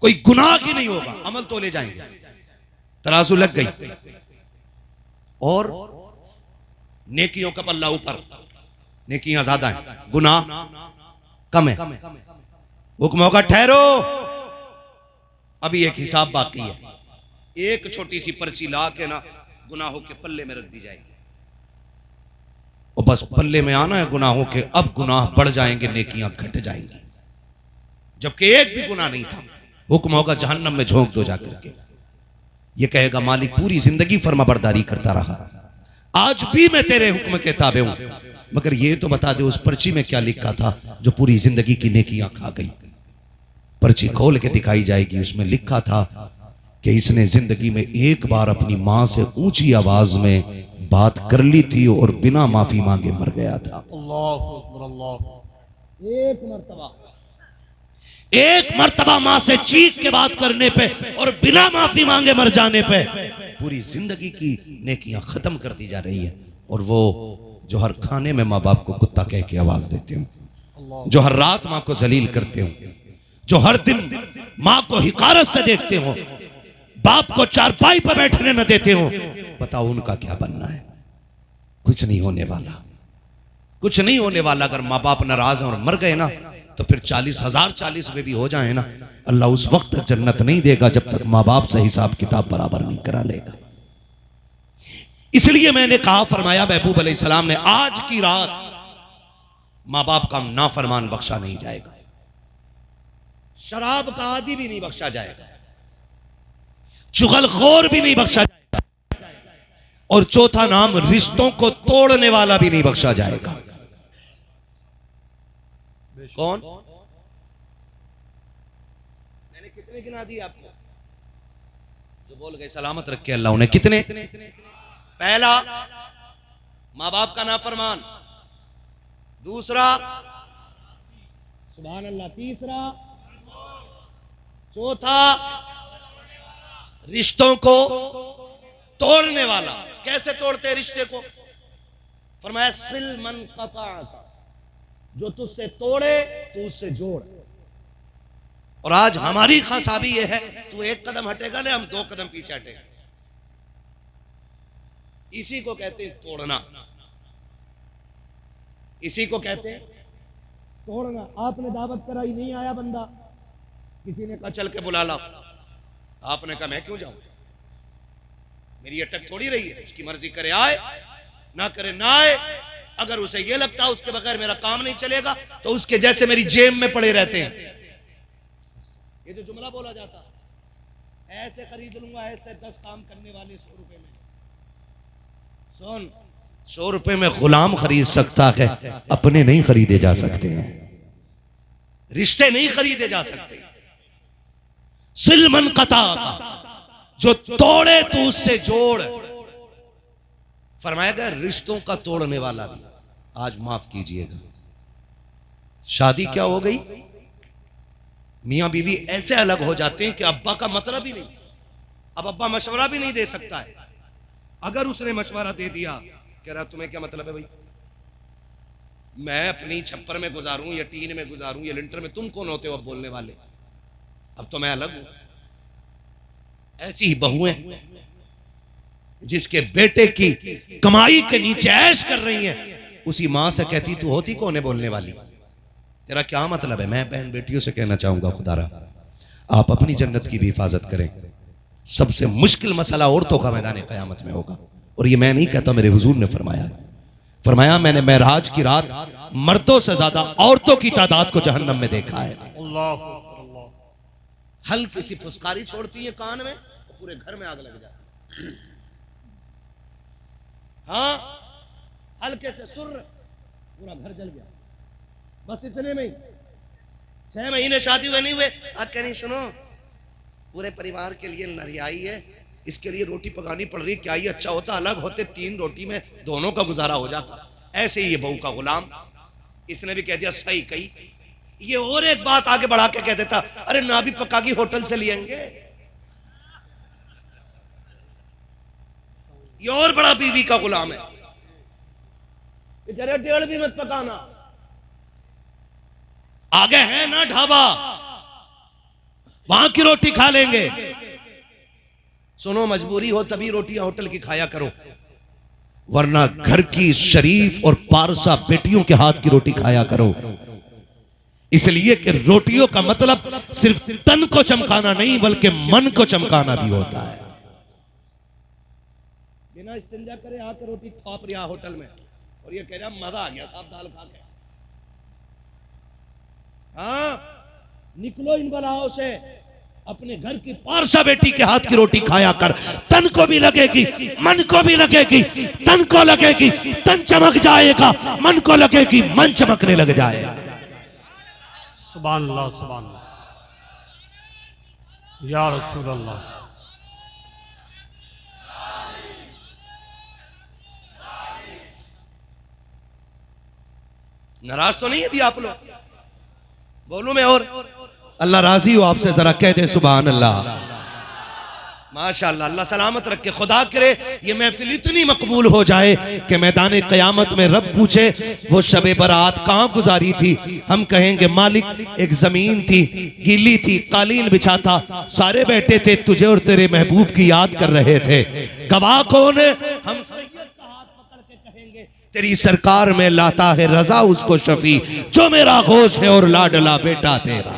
Speaker 1: कोई गुनाह ही नहीं होगा, अमल तोले जाएंगे, तराजू लग गई और नेकियों का पल्ला ऊपर, नेकियां ज्यादा है, गुनाह कम है। हुक्म होगा ठहरो, अभी एक हिसाब बाकी है। एक छोटी सी पर्ची ला के ना गुनाहों के पल्ले में रख दी जाएगी, और बस पल्ले में आना है गुनाहों के। अब गुनाह बढ़ जाएंगे, नेकियां घट जाएंगी। जबकि एक भी गुनाह नहीं था, हुक्म होगा जहन्नम में झोंक दो जाकर के। ये कहेगा मालिक पूरी जिंदगी फर्माबरदारी करता रहा, आज भी मैं तेरे हुक्म के ताबे हूं, मगर ये तो बता दे उस पर्ची में क्या लिखा था जो पूरी जिंदगी की नेकियां खा गई। पर्ची खोल के दिखाई जाएगी, उसमें लिखा था कि इसने जिंदगी में एक बार अपनी मां से ऊंची आवाज में बात कर ली थी और बिना माफी मांगे मर गया था।
Speaker 3: अल्लाहु अकबर, अल्लाह।
Speaker 2: एक मर्तबा मां से चीख के बात करने पे और बिना माफी मांगे मर जाने पे
Speaker 1: पूरी जिंदगी की नेकियां खत्म कर दी जा रही है। और वो जो हर खाने में माँ बाप को कुत्ता कह के आवाज देते हो, जो हर रात माँ को जलील करते हो, जो हर दिन माँ को हिकारत से देखते हो, बाप को चारपाई पर बैठने न देते हो, बताओ उनका क्या बनना है? कुछ नहीं होने वाला, कुछ नहीं होने वाला। अगर माँ बाप नाराज हैं और मर गए ना, तो फिर 40,000 40 भी हो जाए ना, अल्लाह उस वक्त तक जन्नत नहीं देगा जब तक माँ बाप से हिसाब किताब बराबर नहीं करा लेगा। इसलिए मैंने कहा, फरमाया महबूब अलैहिस्सलाम ने, आज की रात माँ बाप का नाफरमान बख्शा नहीं जाएगा, शराब का आदि भी नहीं बख्शा जाएगा,
Speaker 2: चुगलखोर भी नहीं बख्शा जाएगा,
Speaker 1: और चौथा नाम रिश्तों को तोड़ने वाला भी नहीं बख्शा जाएगा। कौन? मैंने कितने गिना दिए आपको जो बोल गए सलामत रख के अल्लाह ने? कितने? पहला, मां बाप का नाफरमान। दूसरा, सुभान अल्लाह। तीसरा, चौथा, रिश्तों को तोड़ने वाला। कैसे तोड़ते हैं रिश्ते को? फरमाया सिल मन क़ताअक, जो तुझसे तोड़े तू उससे जोड़। और आज हमारी खासाबी ये है, तू एक कदम हटेगा ना, हम 2 कदम पीछे हटेगा। इसी को कहते हैं तोड़ना, इसी को कहते हैं तोड़ना। आपने दावत कराई, नहीं आया बंदा, किसी ने कहा चल के बुला ला, आपने कहा मैं क्यों जाऊं, मेरी अटक थोड़ी रही है, उसकी मर्जी करे आए ना करे ना आए। अगर उसे ये लगता है उसके बगैर मेरा काम नहीं चलेगा, तो उसके जैसे मेरी जेब में पड़े रहते हैं। ये जो जुमला बोला जाता, ऐसे खरीद लूंगा, ऐसे 10 काम करने वाले 100 रुपए में। सुन, 100 रुपए में गुलाम खरीद सकता है, अपने नहीं खरीदे जा सकते हैं, रिश्ते नहीं खरीदे जा सकते।
Speaker 2: सिल मन क़ताअक,
Speaker 1: जो तोड़े तो उससे जोड़। फरमाया गया रिश्तों का तोड़ने वाला भी। आज माफ कीजिएगा, शादी क्या हो गई, मियां बीवी ऐसे अलग हो जाते हैं कि अब्बा का मतलब ही नहीं। अब अब्बा मशवरा भी नहीं दे सकता है। अगर उसने मशवरा दे दिया, कह रहा तुम्हें क्या मतलब है भाई, मैं अपनी छप्पर में गुजारूं या टीन में गुजारूं या लिंटर में, तुम कौन होते हो अब बोलने वाले, अब तो मैं अलग हूं। ऐसी ही बहुएं जिसके बेटे की कमाई के नीचे ऐश कर रही हैं, उसी मां से कहती तू होती कौन है बोलने वाली, तेरा क्या मतलब है। मैं बहन बेटियों से कहना चाहूंगा, खुदारा आप अपनी जन्नत की भी हिफाजत करें। सबसे मुश्किल मसला औरतों का मैदान क़यामत में होगा, और ये मैं नहीं कहता, मेरे हुजूर ने फरमाया। फरमाया मैंने मेराज की रात मर्दों से ज्यादा औरतों की तादाद को जहन्नम में देखा है। हल्की सी फुसकारी छोड़ती है कान में, तो पूरे घर में आग लग जाती। हाँ, हल्के से सुर, पूरा घर जल गया। बस इतने में ही 6 महीने शादी हुए नहीं हुए, आज कह नहीं सुनो पूरे परिवार के लिए नरियाई है, इसके लिए रोटी पकानी पड़ रही, क्या ही अच्छा होता अलग होते, 3 रोटी में दोनों का गुजारा हो जाता। ऐसे ही ये बहू का गुलाम इसने भी कह दिया सही कही। ये और एक बात आगे बढ़ा के कह देता, अरे ना भी पकागी होटल से लिएंगे। ये और बड़ा बीवी का गुलाम है, जरा डेढ़ भी मत पकाना।
Speaker 2: आगे है ना ढाबा, वहां की रोटी खा लेंगे।
Speaker 1: सुनो, मजबूरी हो तभी रोटियां होटल की खाया करो,
Speaker 2: वरना घर की शरीफ और पारसा बेटियों के हाथ की रोटी खाया करो। इसलिए कि रोटियों का मतलब सिर्फ तन को चमकाना नहीं बल्कि मन को चमकाना भी होता है।
Speaker 1: बिना इस्तिंजा करे आकर रोटी थोप रहा होटल में, और ये कह रहा मजा आ गया साहब दाल खा के। हाँ, निकलो इन बलाओं से, अपने घर की
Speaker 2: पारसा बेटी के हाथ की रोटी खाया कर। तन को भी लगेगी, मन को भी लगेगी। तन को लगेगी, तन चमक जाएगा, मन को लगेगी, मन चमकने लग जाएगा।
Speaker 3: सुभान अल्लाह, सुभान अल्लाह, या रसूल अल्लाह।
Speaker 1: नाराज तो नहीं है अभी आप लोग? बोलूं मैं और?
Speaker 2: अल्लाह राजी हो आपसे, जरा कह दे सुभान अल्लाह।
Speaker 1: माशाअल्लाह, अल्लाह सलामत रखे। खुदा करे ये महफिल इतनी
Speaker 2: मकबूल हो जाए कि मैदान क़यामत में रब पूछे वो शबे बरात कहाँ गुजारी थी। हम कहेंगे मालिक एक जमीन थी, गीली थी, कालीन बिछा था, सारे बैठे थे, तुझे और तेरे महबूब की याद कर रहे थे। गवाह कौन है? हम तेरी सरकार में लाता है रजा उसको शफी, जो मेरा गोश है और लाडला बेटा तेरा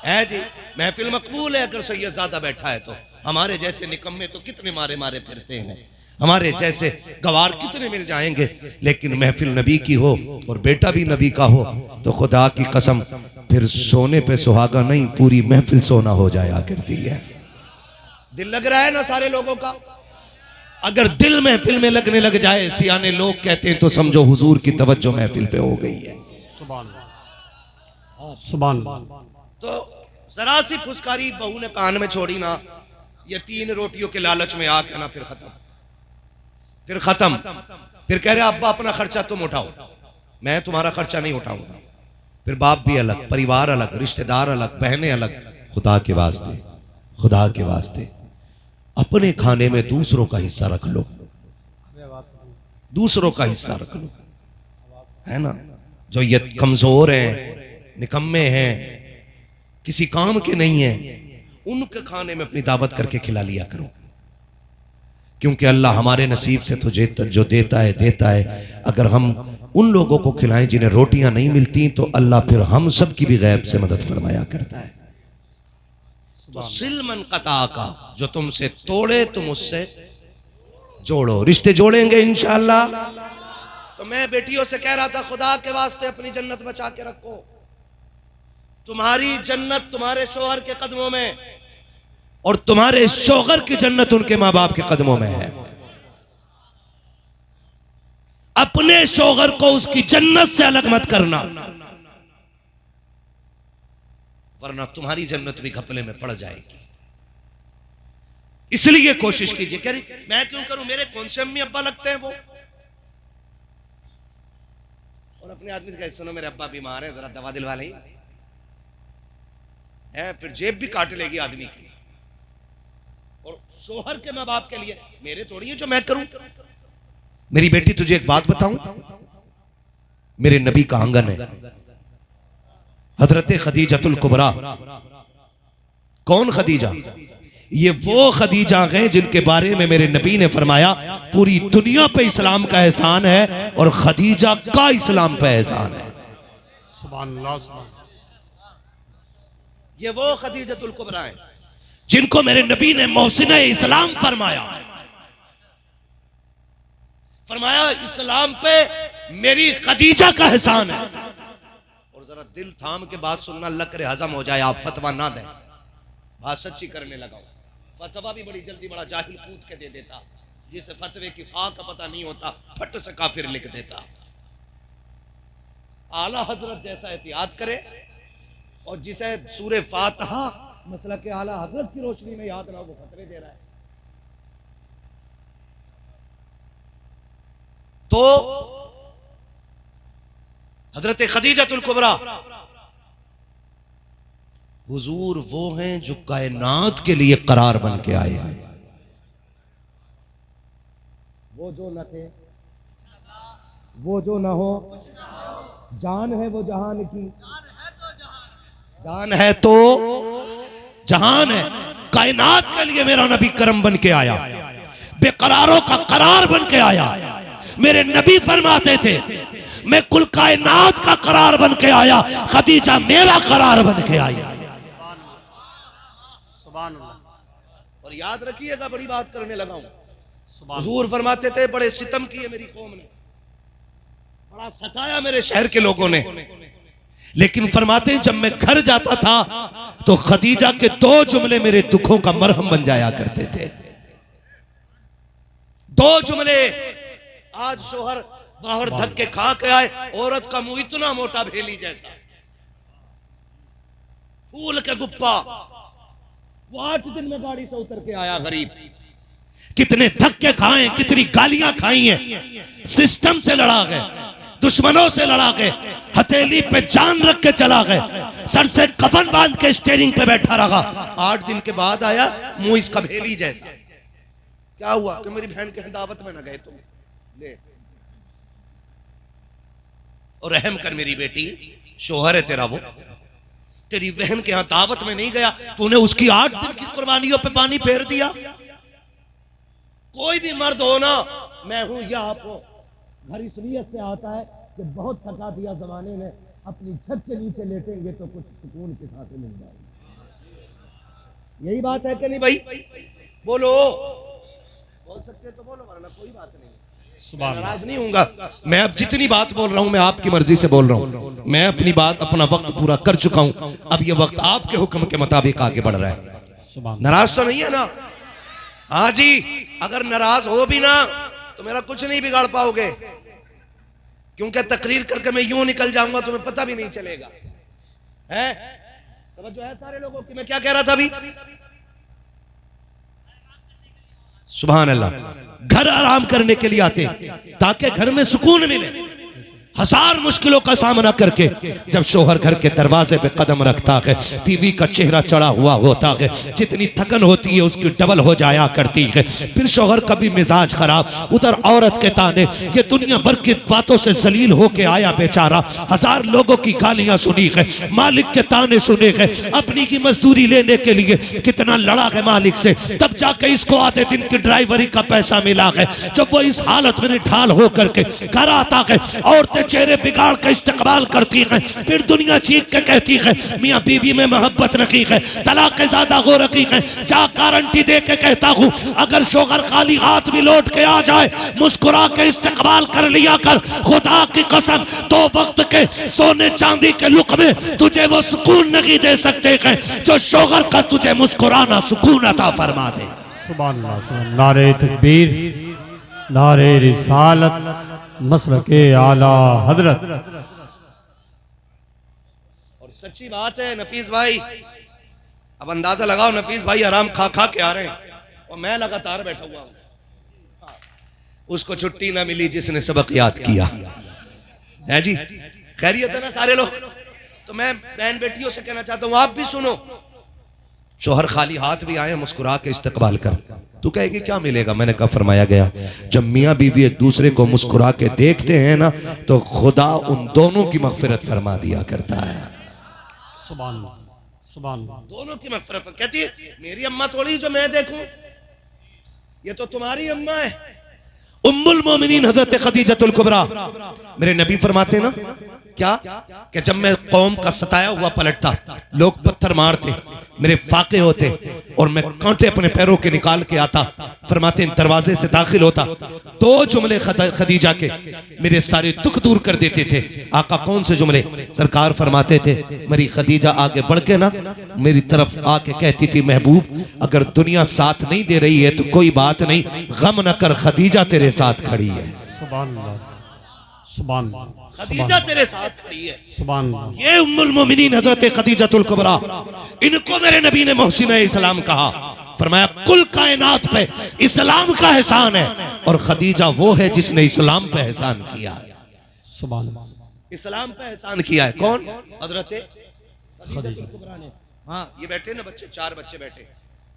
Speaker 1: है। जी महफिल मकबूल है अगर सैयद ज्यादा बैठा है तो। हमारे जैसे निकम्मे तो कितने मारे मारे फिरते हैं, हमारे जैसे गवार कितने मिल जाएंगे। लेकिन महफिल नबी की हो और बेटा भी नबी का हो तो खुदा की कसम फिर सोने पे सुहागा नहीं, पूरी महफिल सोना हो जाया करती है। दिल लग रहा है ना सारे लोगों का?
Speaker 2: अगर दिल महफिल में लगने लग जाए, सियाने लोग कहते हैं, तो समझो हुजूर की तवज्जो महफिल पे हो गई है।
Speaker 3: सुभान अल्लाह, सुभान अल्लाह।
Speaker 1: तो जरा सी फुसकारी बहू ने कान में छोड़ी ना, ये 3 रोटियों के लालच में आके ना फिर खत्म, फिर खत्म। फिर कह रहे अब्बा अपना खर्चा तुम उठाओ, मैं तुम्हारा खर्चा नहीं उठाऊंगा। फिर बाप भी अलग, परिवार अलग, रिश्तेदार अलग, बहनें अलग। खुदा के वास्ते, खुदा के वास्ते अपने खाने में दूसरों का हिस्सा रख लो, दूसरों का हिस्सा रख लो, है ना। जो ये कमजोर हैं, निकम्मे हैं, किसी काम के नहीं है, उनके खाने में अपनी दावत करके खिला लिया करो। क्योंकि अल्लाह हमारे नसीब से तो जो देता है देता है। अगर हम उन लोगों को खिलाएं जिन्हें रोटियां नहीं मिलती तो अल्लाह फिर हम सब की भी गैब से मदद फरमाया करता है। तो सिलमन कता का, जो तुमसे तोड़े तुम उससे जोड़ो। रिश्ते जोड़ेंगे इंशाअल्लाह। तो मैं बेटियों से कह रहा था, खुदा के वास्ते अपनी जन्नत बचा के रखो। तुम्हारी जन्नत तुम्हारे शोहर के कदमों में,
Speaker 2: और तुम्हारे शोहर की जन्नत उनके माँ बाप के कदमों में है। अपने शोहर को उसकी जन्नत से अलग मत करना,
Speaker 1: वरना तुम्हारी जन्नत भी घपले में पड़ जाएगी।
Speaker 2: इसलिए कोशिश कीजिए।
Speaker 1: कह रही मैं क्यों करूं, मेरे कौन से अम्मी अब्बा लगते हैं वो। और अपने आदमी से कहे सुनो मेरे अब्बा बीमार है, जरा दवा दिलवा लें। फिर जेब भी काट लेगी आदमी की। और शोहर के माँ बाप के लिए मेरे थोड़ी है जो मैं करूं।
Speaker 2: मेरी बेटी तुझे एक बात बताऊं, मेरे नबी का आंगन है, हजरत खदीजतुल कुबरा। कौन खदीजा? ये वो खदीजा हैं जिनके बारे में मेरे नबी ने फरमाया पूरी दुनिया पे इस्लाम का एहसान है और खदीजा का इस्लाम पे एहसान है।
Speaker 3: सुभान अल्लाह, सुभान।
Speaker 1: ये वो खदीजतुल कुबरा है
Speaker 2: जिनको मेरे नबी ने मोहसिन इस्लाम फरमाया।
Speaker 1: फरमाया इस्लाम पे
Speaker 2: मेरी खदीजा का एहसान है।
Speaker 1: और जरा दिल थाम के बात सुनना, अल्लाह करे हजम हो जाए, आप फतवा ना दें। बात सच्ची करने लगा। फतवा भी बड़ी जल्दी बड़ा जाहिल कूद के दे देता, जिसे फतवे की फा का पता नहीं होता फट से काफिर लिख देता। आला हजरत जैसा एहतियात करे, और जिसे सूरे फातिहा मसला के आला हजरत की रोशनी में याद ना हो, वो खतरे दे रहा है। तो हजरत खदीजतुल कुबरा, हुजूर वो हैं जो कायनात के लिए करार बन के आए हैं। वो जो न थे, वो जो न हो, जान है वो जहान की, जान है तो जहान है। कायनात के लिए मेरा नबी करम बन के आया, बेकरारों का करार बन के आया। मेरे नबी फरमाते थे मैं कुल कायनात का करार बन के आया, खदीजा मेरा करार बन के आई।
Speaker 3: सुभान अल्लाह।
Speaker 1: और याद रखिएगा, बड़ी बात करने लगा हूं।
Speaker 3: सुभान
Speaker 1: हुजूर फरमाते थे बड़े सितम किए मेरी कौम ने, बड़ा सताया मेरे शहर के लोगों ने, लेकिन फरमाते जब मैं घर जाता था तो खदीजा के 2 जुमले मेरे दुखों का मरहम बन जाया करते थे। 2 जुमले। आज शोहर बाहर धक्के खा के आए, औरत का मुंह इतना मोटा भेली जैसा, फूल के गुप्पा, वो 8 दिन में गाड़ी से उतर के आया गरीब। कितने धक्के खाए, कितनी गालियां खाई हैं, सिस्टम से लड़ा गए, दुश्मनों से लड़ा गए, हथेली पे जान रख के चला गए, सर से कफन बांध के स्टीयरिंग पे बैठा रहा। 8 दिन के बाद आया, मुंह इसका भेली जैसा। क्या हुआ कि मेरी बहन के दावत में ना गए तुम, ले और रहम कर मेरी बेटी, शोहर है तेरा वो, तेरी बहन के यहां दावत में नहीं गया, तूने उसकी 8 दिन की कुर्बानियों पे पानी फेर दिया। कोई भी मर्द हो ना, मैं हूं या आप हो, घर इस नीयत से आता है कि बहुत थका दिया जमाने में, अपनी छत के नीचे लेटेंगे तो कुछ सुकून के साथ मिल जाएगा। यही बात है कि नहीं भाई? बोलो, बोल सकते तो बोलो, वरना कोई बात नहीं, नाराज नहीं हूंगा। मैं अब जितनी बात बोल रहा हूं मैं आपकी मर्जी से बोल रहा हूं। मैं अपनी बात, अपना वक्त पूरा कर चुका हूं, अब ये वक्त आपके हुक्म के मुताबिक आगे बढ़ रहा है। नाराज तो नहीं है ना? हाँ जी, अगर नाराज हो भी ना तो मेरा कुछ नहीं बिगाड़ पाओगे, क्योंकि तकरीर करके मैं यूं निकल जाऊंगा तुम्हें पता भी नहीं चलेगा। है तवज्जो है सारे लोगों की? मैं क्या कह रहा था अभी? सुभान अल्लाह। घर आराम करने के लिए आते ताकि घर में सुकून मिले। 1000 मुश्किलों का सामना करके जब शोहर घर के दरवाजे पे कदम रखता है, बीवी का चेहरा चढ़ा हुआ होता है, जितनी थकन होती है उसकी डबल हो जाया करती है। फिर शोहर का भी मिजाज खराब, उधर औरत के ताने, ये दुनिया भर की बातों से जलील होके आया बेचारा, 1000 लोगों की गालियां सुनी है, मालिक के ताने सुने हैं, अपनी की मजदूरी लेने के लिए कितना लड़ा है मालिक से, तब जाके इसको आधे दिन की ड्राइवरी का पैसा मिला है। जब वो इस हालत में ढाल होकर के घर आता है, औरतें चेहरे बिगाड़ के इस्तेमाल करती है, फिर दुनिया चीख के कहती है मियां बीवी में मोहब्बत रखी है, तलाक ज्यादा हो रखी है। जा गारंटी दे के कहता हूं, अगर शोहर खाली हाथ भी लौट के आ जाए, मुस्कुरा के इस्तेमाल कर लिया कर, खुदा की कसम 2 वक्त के सोने चांदी के लुक में तुझे वो सुकून नहीं दे सकते हैं जो शोहर का तुझे मुस्कुराना सुकून अता फरमा दे।
Speaker 3: सुभान अल्लाह। सुभान। नारे तकबीर, नारे रिसालत, मसलके आला हजरत।
Speaker 1: और सच्ची बात है नफीस भाई, अब अंदाजा लगाओ, नफीस भाई आराम खा खा के आ रहे हैं और मैं लगातार बैठा हुआ हूं। उसको छुट्टी ना मिली जिसने सबक याद किया है। जी खैरियत है ना सारे लोग? तो मैं बहन बेटियों से कहना चाहता हूं, आप भी सुनो। शोहर खाली हाथ भी आए, मुस्कुरा के इस्तकबाल कर, तू कहेगी क्या मिलेगा? मैंने कहा फरमाया गया जब मियाँ बीवी एक दूसरे को मुस्कुरा के देखते हैं ना तो खुदा उन दोनों की मगफिरत फरमा दिया करता है।
Speaker 3: सुभान सुभान।
Speaker 1: दोनों की मगफिरत। कहती है मेरी अम्मा थोड़ी जो मैं देखूं, ये तो तुम्हारी अम्मा है। उम्मुल मोमिनीन हजरत खदीजतुल कुबरा, मेरे नबी फरमाते ना क्या कि जब मैं कौम का सताया हुआ पलटता, लोग पत्थर मारते, मेरे फाके होते और मैं कांटे अपने पैरों के निकाल के आता, फरमाते दरवाजे से दाखिल होता, 2 जुमले खदीजा के मेरे सारे दुख दूर कर देते थे। आका कौन से जुमले? सरकार फरमाते थे मेरी खदीजा आगे बढ़ के ना मेरी तरफ आके कहती थी, महबूब अगर दुनिया साथ नहीं दे रही है तो कोई बात नहीं, गम न कर, खदीजा तेरे साथ खड़ी है।
Speaker 3: सुभान सुभान।
Speaker 1: खदीजा तेरे साथ खड़ी है।
Speaker 3: सुभान।
Speaker 1: ये उम्मुल मोमिनीन हजरत खदीजतुल कुबरा, इनको मेरे नबी ने मोहसिना इस्लाम कहा। फरमाया कुल कायनात पे इस्लाम का एहसान है और खदीजा वो है जिसने इस्लाम पे एहसान किया।
Speaker 3: सुभान।
Speaker 1: इस्लाम पे एहसान किया है। कौन? हजरत
Speaker 3: खदीजा।
Speaker 1: कुबरा ने। हाँ, ये बैठे ना बच्चे, 4 बच्चे बैठे,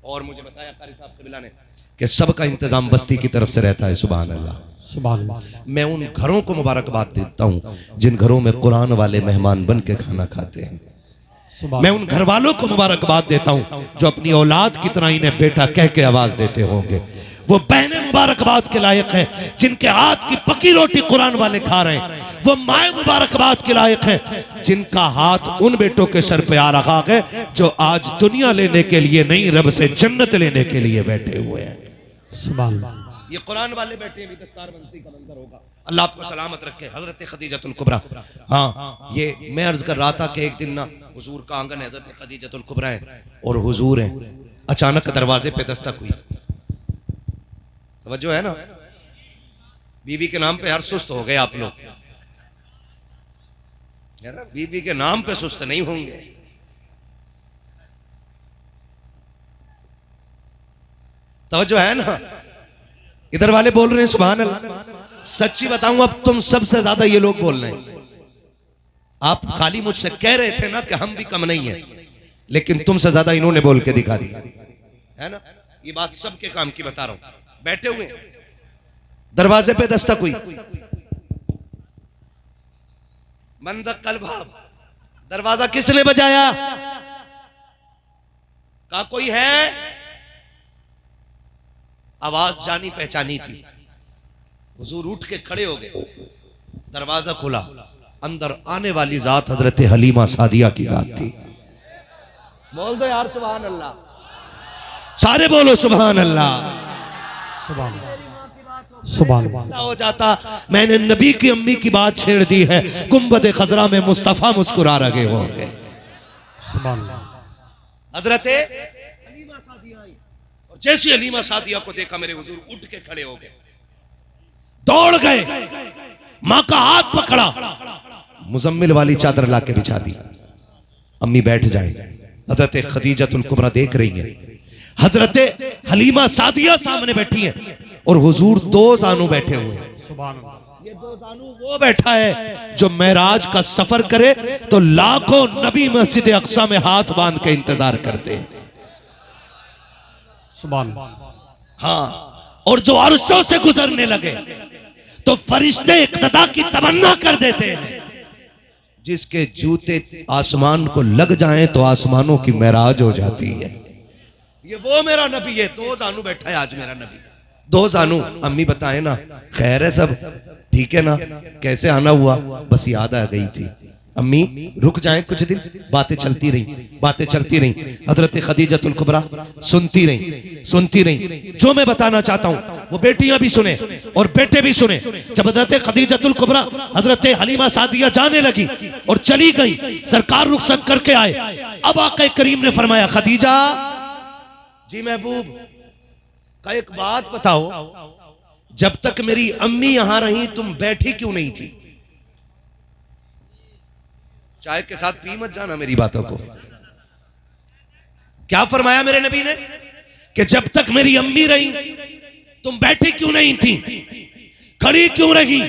Speaker 1: और मुझे बताया कारी साहब कबिला ने कि सबका इंतजाम बस्ती की तरफ से रहता है। सुभान अल्लाह,
Speaker 3: सुभान अल्लाह।
Speaker 1: मैं उन घरों को मुबारकबाद देता हूँ जिन घरों में कुरान वाले मेहमान बन के खाना खाते हैं।
Speaker 3: सुभान
Speaker 1: मैं उन घर वालों को मुबारकबाद देता हूँ जो अपनी औलाद की तरह इन्हें बेटा कह के आवाज देते होंगे। वो बहनें मुबारकबाद के लायक हैं जिनके हाथ की पकी रोटी कुरान वाले खा रहे हैं। वो माए मुबारकबाद के लायक हैं जिनका हाथ उन बेटों के सर पे आ रहा है जो आज दुनिया लेने के लिए नहीं, रब से जन्नत लेने के लिए बैठे हुए हैं।
Speaker 3: सुभान अल्लाह।
Speaker 1: ये कुरान वाले बैठे हैं, भी दस्तारबंदी का मंजर होगा। अल्लाह आपको सलामत रखे। हजरत खदीजतुल कुबरा। हाँ, ये मैं अर्ज कर रहा था कि एक दिन ना हुजूर का आंगन हजरत खदीजतुल कुबरा है और हुजूर हैं। अचानक दरवाजे पे दस्तक हुई। तवज्जो है ना, बीवी के नाम पे हर सुस्त हो गए आप लोग, है ना? बीवी के नाम पे सुस्त नहीं होंगे। तवज्जो है ना, इधर वाले बोल रहे हैं सुभान अल्लाह। सच्ची बताऊं, अब तुम सबसे ज्यादा ये लोग बोल रहे हैं। आप खाली मुझसे कह रहे थे ना कि हम भी कम नहीं है, लेकिन तुमसे ज्यादा इन्होंने बोल के दिखा दी, है ना? ये बात सबके काम की बता रहा हूं। बैठे हुए दरवाजे पे दस्तक हुई। मंद कल भाव, दरवाजा किसने बजाया? कहा कोई है? आवाज जानी पहचानी थी। हुजूर उठ के खड़े हो गए, दरवाजा खुला, अंदर आने वाली जात हजरत हलीमा सादिया की जात थी। बोल दो यार सुभान अल्लाह, सारे बोलो सुभान अल्लाह।
Speaker 3: सुभान सुभान
Speaker 1: हो जाता मैंने नबी की अम्मी की बात छेड़ दी है, गुंबद खजरा में मुस्तफा मुस्कुरा रहे होंगे।
Speaker 3: सुभान
Speaker 1: हजरत हलीमा सादिया आई और जैसे हलीमा सादिया को देखा मेरे हुजूर उठ के खड़े हो गए, दौड़ गए, मां का हाथ पकड़ा, मुजम्मिल वाली चादर लाके बिछा दी। अम्मी बैठ जाए। हजरत खदीजतुल कुबरा देख रही है, हजरत हलीमा सादिया सामने बैठी है और हुजूर 2 जानू बैठे हुए हैं।
Speaker 3: सुभान
Speaker 1: ये 2 जानू वो बैठा है जो मेराज का सफर करे तो लाखों नबी मस्जिद अक्सा में हाथ बांध के इंतजार करते हैं।
Speaker 3: सुभान।
Speaker 1: हाँ, और जो अर्शों से गुजरने लगे तो फरिश्ते इक्तदा की तमन्ना कर देते हैं। जिसके जूते आसमान को लग जाएं तो आसमानों की मेराज हो जाती है। ये वो मेरा नबी है। 2 जानू बैठा है आज मेरा नबी, 2 जानू। अम्मी बताए ना, खैर है सब ठीक है ना? कैसे आना हुआ? बस याद आ गई थी। अम्मी रुक जाएं कुछ दिन। बातें चलती रही, बातें चलती रही। हजरत खदीजतुल कुबरा सुनती रही, सुनती रही। जो मैं बताना चाहता हूं वो बेटियां भी सुने और बेटे भी सुने। जब हजरत खदीजतुल कुबरा हजरत हलीमा सादिया जाने लगी और चली गई, सरकार रुखसत करके आए। अब आका करीम ने फरमाया, खदीजा जी महबूब का एक बात बताओ, जब तक मेरी अम्मी यहां रही तुम बैठी क्यों नहीं थी? चाय के साथ पी मत जाना मेरी बातों को। क्या फरमाया मेरे नबी ने कि जब तक मेरी अम्मी रही तुम बैठी क्यों नहीं थी, खड़ी क्यों रही?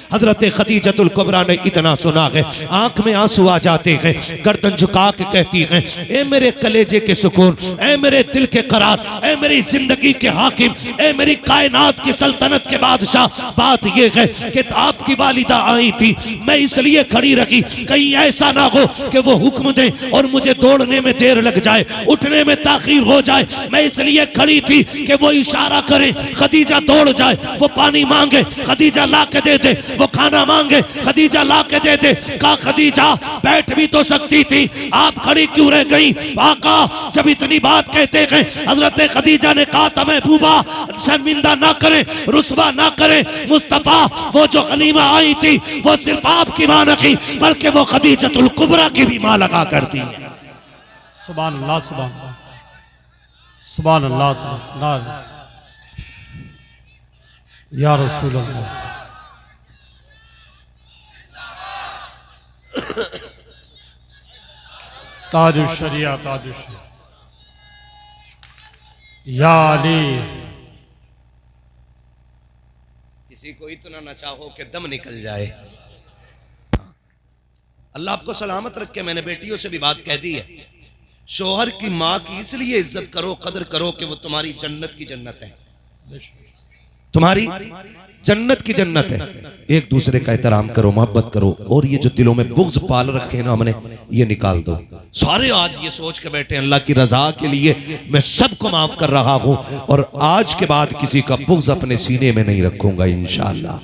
Speaker 1: हजरत खदीजतुल कुबरा ने इतना सुना है, आंख में आंसू आ जाते हैं, गर्दन झुका के कहती हैं, ए मेरे कलेजे के सुकून, ए मेरे दिल के करार, ए मेरी जिंदगी के हाकिम, ए मेरी कायनात की सल्तनत के बादशाह, बात यह है कि आपकी वालिदा आई थी, मैं इसलिए खड़ी रखी कहीं ऐसा ना हो कि वो हुक्म दे और मुझे दौड़ने में देर लग जाए, उठने में ताखीर हो जाए। मैं इसलिए खड़ी थी कि वो इशारा करे, खदीजा दौड़ जाए, वो पानी मांगे, खदीजा ला के दे दे, वो खाना मांगे, खदीजा ला के दे दे। कहा खदीजा बैठ भी तो सकती थी, आप खड़ी क्यों रह गई? आका जब इतनी बात कहते गए, हजरत खदीजा ने कहा था महबूबा शर्मिंदा ना करे, रुस्वा ना करे। मुस्तफा वो जो हलीमा आई थी वो सिर्फ आपकी मां नहीं बल्कि वो खदीजतुल कुबरा की भी मां लगा करती है।
Speaker 3: सुभान अल्लाह, सुभान सुभान अल्लाह, सुभान अल्लाह। या रसूल अल्लाह। ताजुश शरिया, ताजुश या अली।
Speaker 1: किसी को इतना न चाहो कि दम निकल जाए। अल्लाह आपको सलामत रखे। मैंने बेटियों से भी बात कह दी है, शोहर की माँ की इसलिए इज्जत करो, कदर करो कि वो तुम्हारी जन्नत की जन्नत है, तुम्हारी जन्नत की जन्नत है। एक दूसरे का एहतराम करो, मोहब्बत करो, और ये जो दिलों में बुग़्ज़ पाल रखे हैं ना हमने, ये निकाल दो। सारे आज ये सोच के बैठे अल्लाह की रजा के लिए मैं सबको माफ कर रहा हूं और आज के बाद किसी का बुग़्ज़ अपने सीने में नहीं रखूंगा इंशाअल्लाह।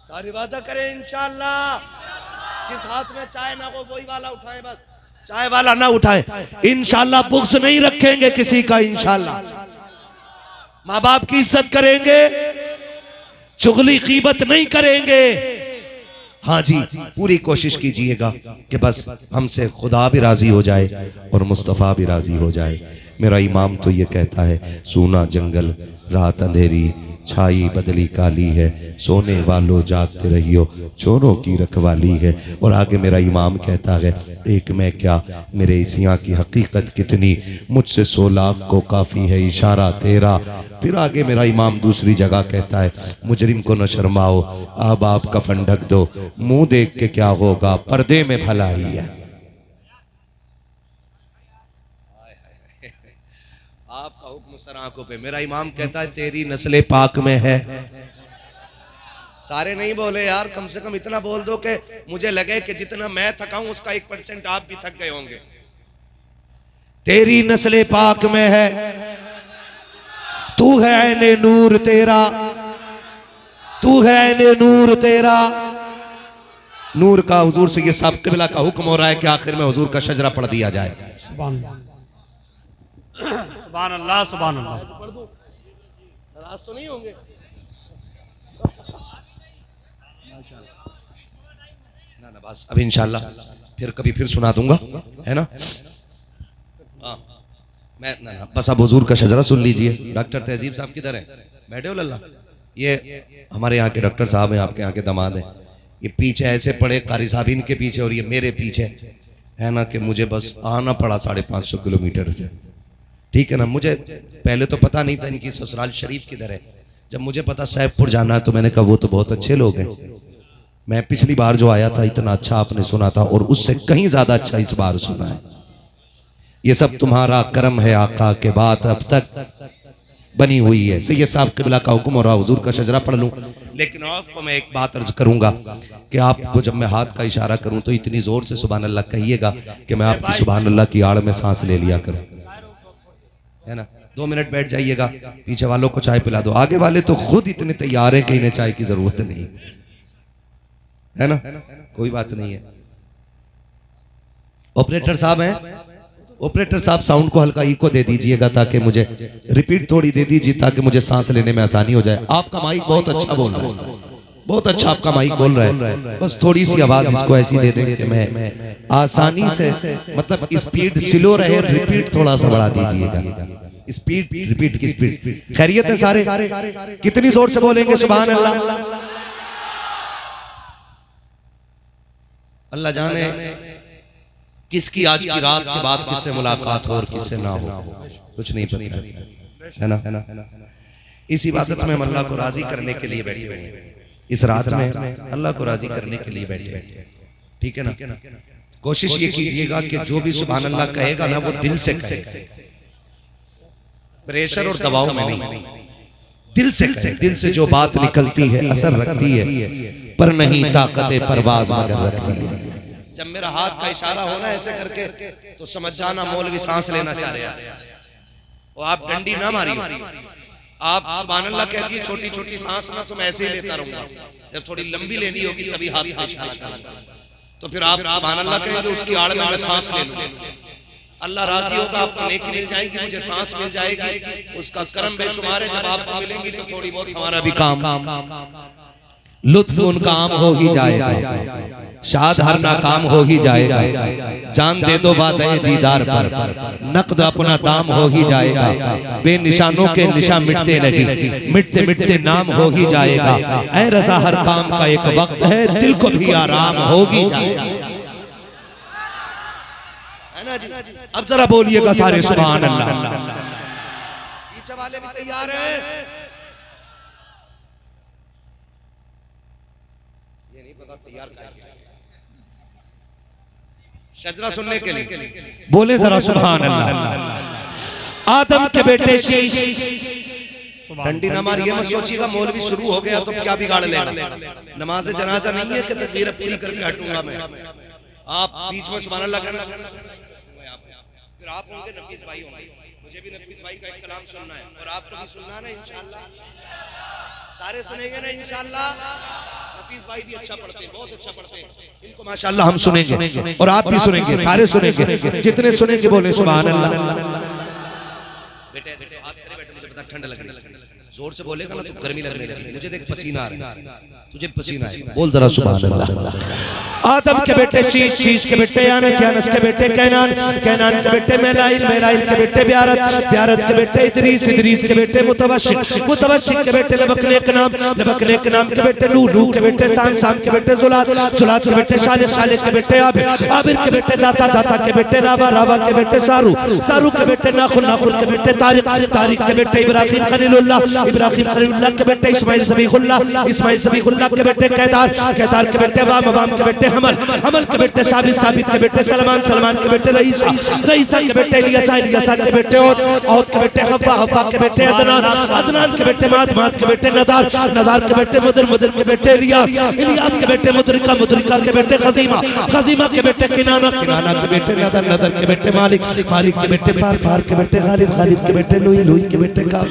Speaker 1: सारी वादा करें इंशाअल्लाह। जिस हाथ में चाय ना हो वही वाला उठाए, बस चाय वाला ना उठाए। इंशाअल्लाह बुग़्ज़ नहीं रखेंगे किसी का इंशाअल्लाह। माँ बाप की इज्जत करेंगे, चुगली ग़ीबत नहीं करेंगे। हाँ जी, पूरी कोशिश कीजिएगा कि बस हमसे खुदा भी राजी हो जाए और मुस्तफ़ा भी राजी हो जाए। मेरा इमाम तो ये कहता है, सूना जंगल रात अंधेरी, छाई बदली काली है, सोने वालों जागते रहियो, चोरों की रखवाली है। और आगे मेरा इमाम कहता है, एक मैं क्या मेरे इस यहाँ की हकीकत कितनी, मुझसे 100 लाख को काफ़ी है इशारा तेरा। फिर आगे मेरा इमाम दूसरी जगह कहता है, मुजरिम को न शर्माओ, अब आप कफन ढक दो, मुंह देख के क्या होगा, पर्दे में भलाई है। आपका हुक्म सर आंखों पे। मेरा इमाम कहता है, तेरी नस्ले पाक में है। सारे नहीं बोले यार, कम से कम इतना बोल दो कि मुझे लगे कि जितना मैं थका हूं उसका 1% आप भी थक गए होंगे। तेरी नस्ले पाक में है, तू है ऐने नूर तेरा, तू है ऐने नूर तेरा। नूर का हुजूर से ये सब क़िबला का हुक्म हो रहा है कि आखिर में हुजूर का शजरा पढ़ दिया जाए।
Speaker 3: सुभान अल्लाह, सुभान अल्लाह।
Speaker 1: पढ़ दूं, नाराज तो नहीं होंगे? ना ना बस अब इंशाल्लाह फिर कभी फिर सुना दूंगा, है ना? हाँ मैं ना बस अब हुजूर का शजरा सुन लीजिए। डॉक्टर तहजीब साहब किधर हैं? बैठे हो लल्ला? ये हमारे यहाँ के डॉक्टर साहब हैं, आपके यहाँ के दामाद हैं। ये पीछे ऐसे पड़े, कारी साहब इनके पीछे और ये मेरे पीछे, है ना, कि मुझे बस आना पड़ा 550 किलोमीटर से। ठीक है ना? मुझे पहले तो पता नहीं था इनकी ससुराल शरीफ किधर है। जब मुझे पता सैफपुर जाना है तो मैंने कहा वो तो बहुत अच्छे लोग हैं, मैं पिछली बार जो आया था इतना अच्छा आपने सुना था और उससे कहीं ज्यादा अच्छा इस बार सुना है। ये सब तुम्हारा करम है आका के बात अब तक बनी हुई है। सैयद साहब क़िबला का हुक्म और हुजूर का शजरा पढ़ लूं, लेकिन आपको मैं एक बात अर्ज करूंगा कि आपको जब मैं हाथ का इशारा करूं तो इतनी जोर से सुभान अल्लाह कहिएगा कि मैं आपकी सुभान अल्लाह की आड़ में सांस ले लिया करूं, है ना? 2 मिनट बैठ जाइएगा, पीछे वालों को चाय पिला दो। आगे वाले तो खुद इतने तैयार है कि इन्हें चाय की जरूरत नहीं, है ना? कोई बात नहीं है। ऑपरेटर साहब हैं, ऑपरेटर साहब साउंड को हल्का इको दे दीजिएगा ताकि मुझे रिपीट थोड़ी दे दीजिए ताकि मुझे सांस लेने में आसानी हो जाए। आपका माइक बहुत अच्छा बोल रहा है, बहुत अच्छा आपका माइक बोल रहा है, बस थोड़ी सी आवाज इसको ऐसी दे दें कि मैं आसानी से, मतलब स्पीड स्लो रहे, रिपीट थोड़ा सा बढ़ा दीजिएगा। स्पीड रिपीट की स्पीड। खैरियत है सारे? कितनी जोर से बोलेंगे सुभान अल्लाह? अल्लाह जाने किसकी आज की रात के बाद किससे मुलाकात हो और किससे ना हो, कुछ नहीं पता, है ना? इस इबादत में हम अल्लाह को राजी करने के लिए बैठे हुए हैं। इस रात में अल्लाह को राजी करने के लिए बैठे हैं, ठीक है ना? कोशिश ये कीजिएगा कि जो भी सुभान अल्लाह कहेगा ना वो दिल से कहे, प्रेशर और दबाव में नहीं, दिल से कहे। दिल से जो बात निकलती है असर रखती है, पर नहीं ताकत परवाज मगर रखती है। जब मेरा हाथ का इशारा होना ऐसे करके तो समझ जाना मौलवी सांस लेना चाह रहे हैं, और आप डंडी ना मारिए। आप सुभान अल्लाह कहती है छोटी छोटी सांस ना, तो मैं ऐसे ही लेता रहूंगा। जब थोड़ी लंबी लेनी होगी तभी हाथ का इशारा करूंगा, तो फिर आप सुभान अल्लाह कहेंगे, उसकी आड़ में मैं सांस ले लूंगा। अल्लाह राजी होगा, आपको नेकी मिल जाएगी, मुझे सांस मिल जाएगी, उसका करम बेशुमार है। जब आपको मिलेंगी तो थोड़ी बहुत हमारा भी काम, लुत्फ उनका आम हो ही जाएगा, शाद हर नाकाम हो ही जाएगा। जान दे दो वादे दीदार पर, नकद अपना दाम हो ही जाएगा। बेनिशानों के निशान मिटते नहीं, मिटते मिटते नाम हो ही जाएगा। ऐ रज़ा हर काम का एक वक्त है, दिल को भी आराम होगी जाएगा, है ना जी? अब जरा बोलिएगा सारे सुभान अल्लाह। पीछे वाले भी तैयार हैं? ये नहीं पता तैयार क्या है। शजरा सुनने के लिए
Speaker 2: बोले जरा सुभान अल्लाह। आदम के बेटे शीश,
Speaker 1: डंडी न मार, ये मत सोचिएगा मौलवी शुरू हो गया तो क्या बिगाड़ लेगा। नमाज जनाजा नहीं है कि तकबीर पूरी करके हटूंगा मैं। आप बीच में सुभान अल्लाह करना, फिर आप होंगे नफीस भाई होंगे, मुझे भी नफीस भाई का एक कलाम सुनना है और आपको भी सुनना है ना इंशाअल्लाह। सारे सुनेंगे ना इंशाअल्लाह। नफीस भाई भी अच्छा पढ़ते हैं, बहुत अच्छा पढ़ते हैं, इनको माशाअल्लाह हम सुनेंगे और आप भी सुनेंगे, सारे सुनेंगे, जितने सुनेंगे बोले सुभान अल्लाह। बेटे ऐसे हाथ तेरे बैठे, मुझे पता ठंड लग रही है, जोर से बोलेगा ना तो गर्मी लगने लगेगी, मुझे देख पसीना आ रहा है, तुझे पसीना है, बोल जरा सुभान अल्लाह। आदम के बेटे शीश, शीश के बेटे यानस, यानस के बेटे कैनान, कैनान के बेटे मेलाइल, मेलाइल के बेटे ब्यारत, ब्यारत के बेटे इदरीस, इदरीस के बेटे मुतवशिक, मुतवशिक के बेटे लबकनेक नाम, लबकनेक नाम के बेटे नूह, नूह के बेटे साम, साम के बेटे जुलात, जुलात के बेटे शालिक, शालिक के बेटे आबिर, आबिर के बेटे दाता, दाता के बेटे रावा, रावा के बेटे सारू, सारू के बेटे नाखुन, नाखुन के बेटे तारिक, तारिक के बेटे इब्राहिम खलीलुल्लाह, इब्राहिम खलीलुल्लाह के बेटे इस्माइल ज़बीहुल्लाह, इस्माइल ज़बीहुल्लाह के बेटे कैदार, कैदार के बेटे वाम, वाम के बेटे हमल, हमल के बेटे साबित, साबित के बेटे सलमान, सलमान के बेटे रईसा, रईसा के बेटे इलियासा, इलियासा के बेटे औद, औद के बेटे हव्वा, हव्वा के बेटे अदनान, अदनान के बेटे माद, माद के बेटे नदार, नदार के बेटे मुदर, मुदर के बेटे इलियास, इलियास के बेटे मुदरिका, मुदरिका के बेटे खदीमा, खदीमा के बेटे किनाना, किनाना के बेटे नदर, नदर के बेटे मालिक, मालिक के बेटे फार, फार के बेटे गालिब, गालिब के बेटे लुई, लुई के बेटे काब,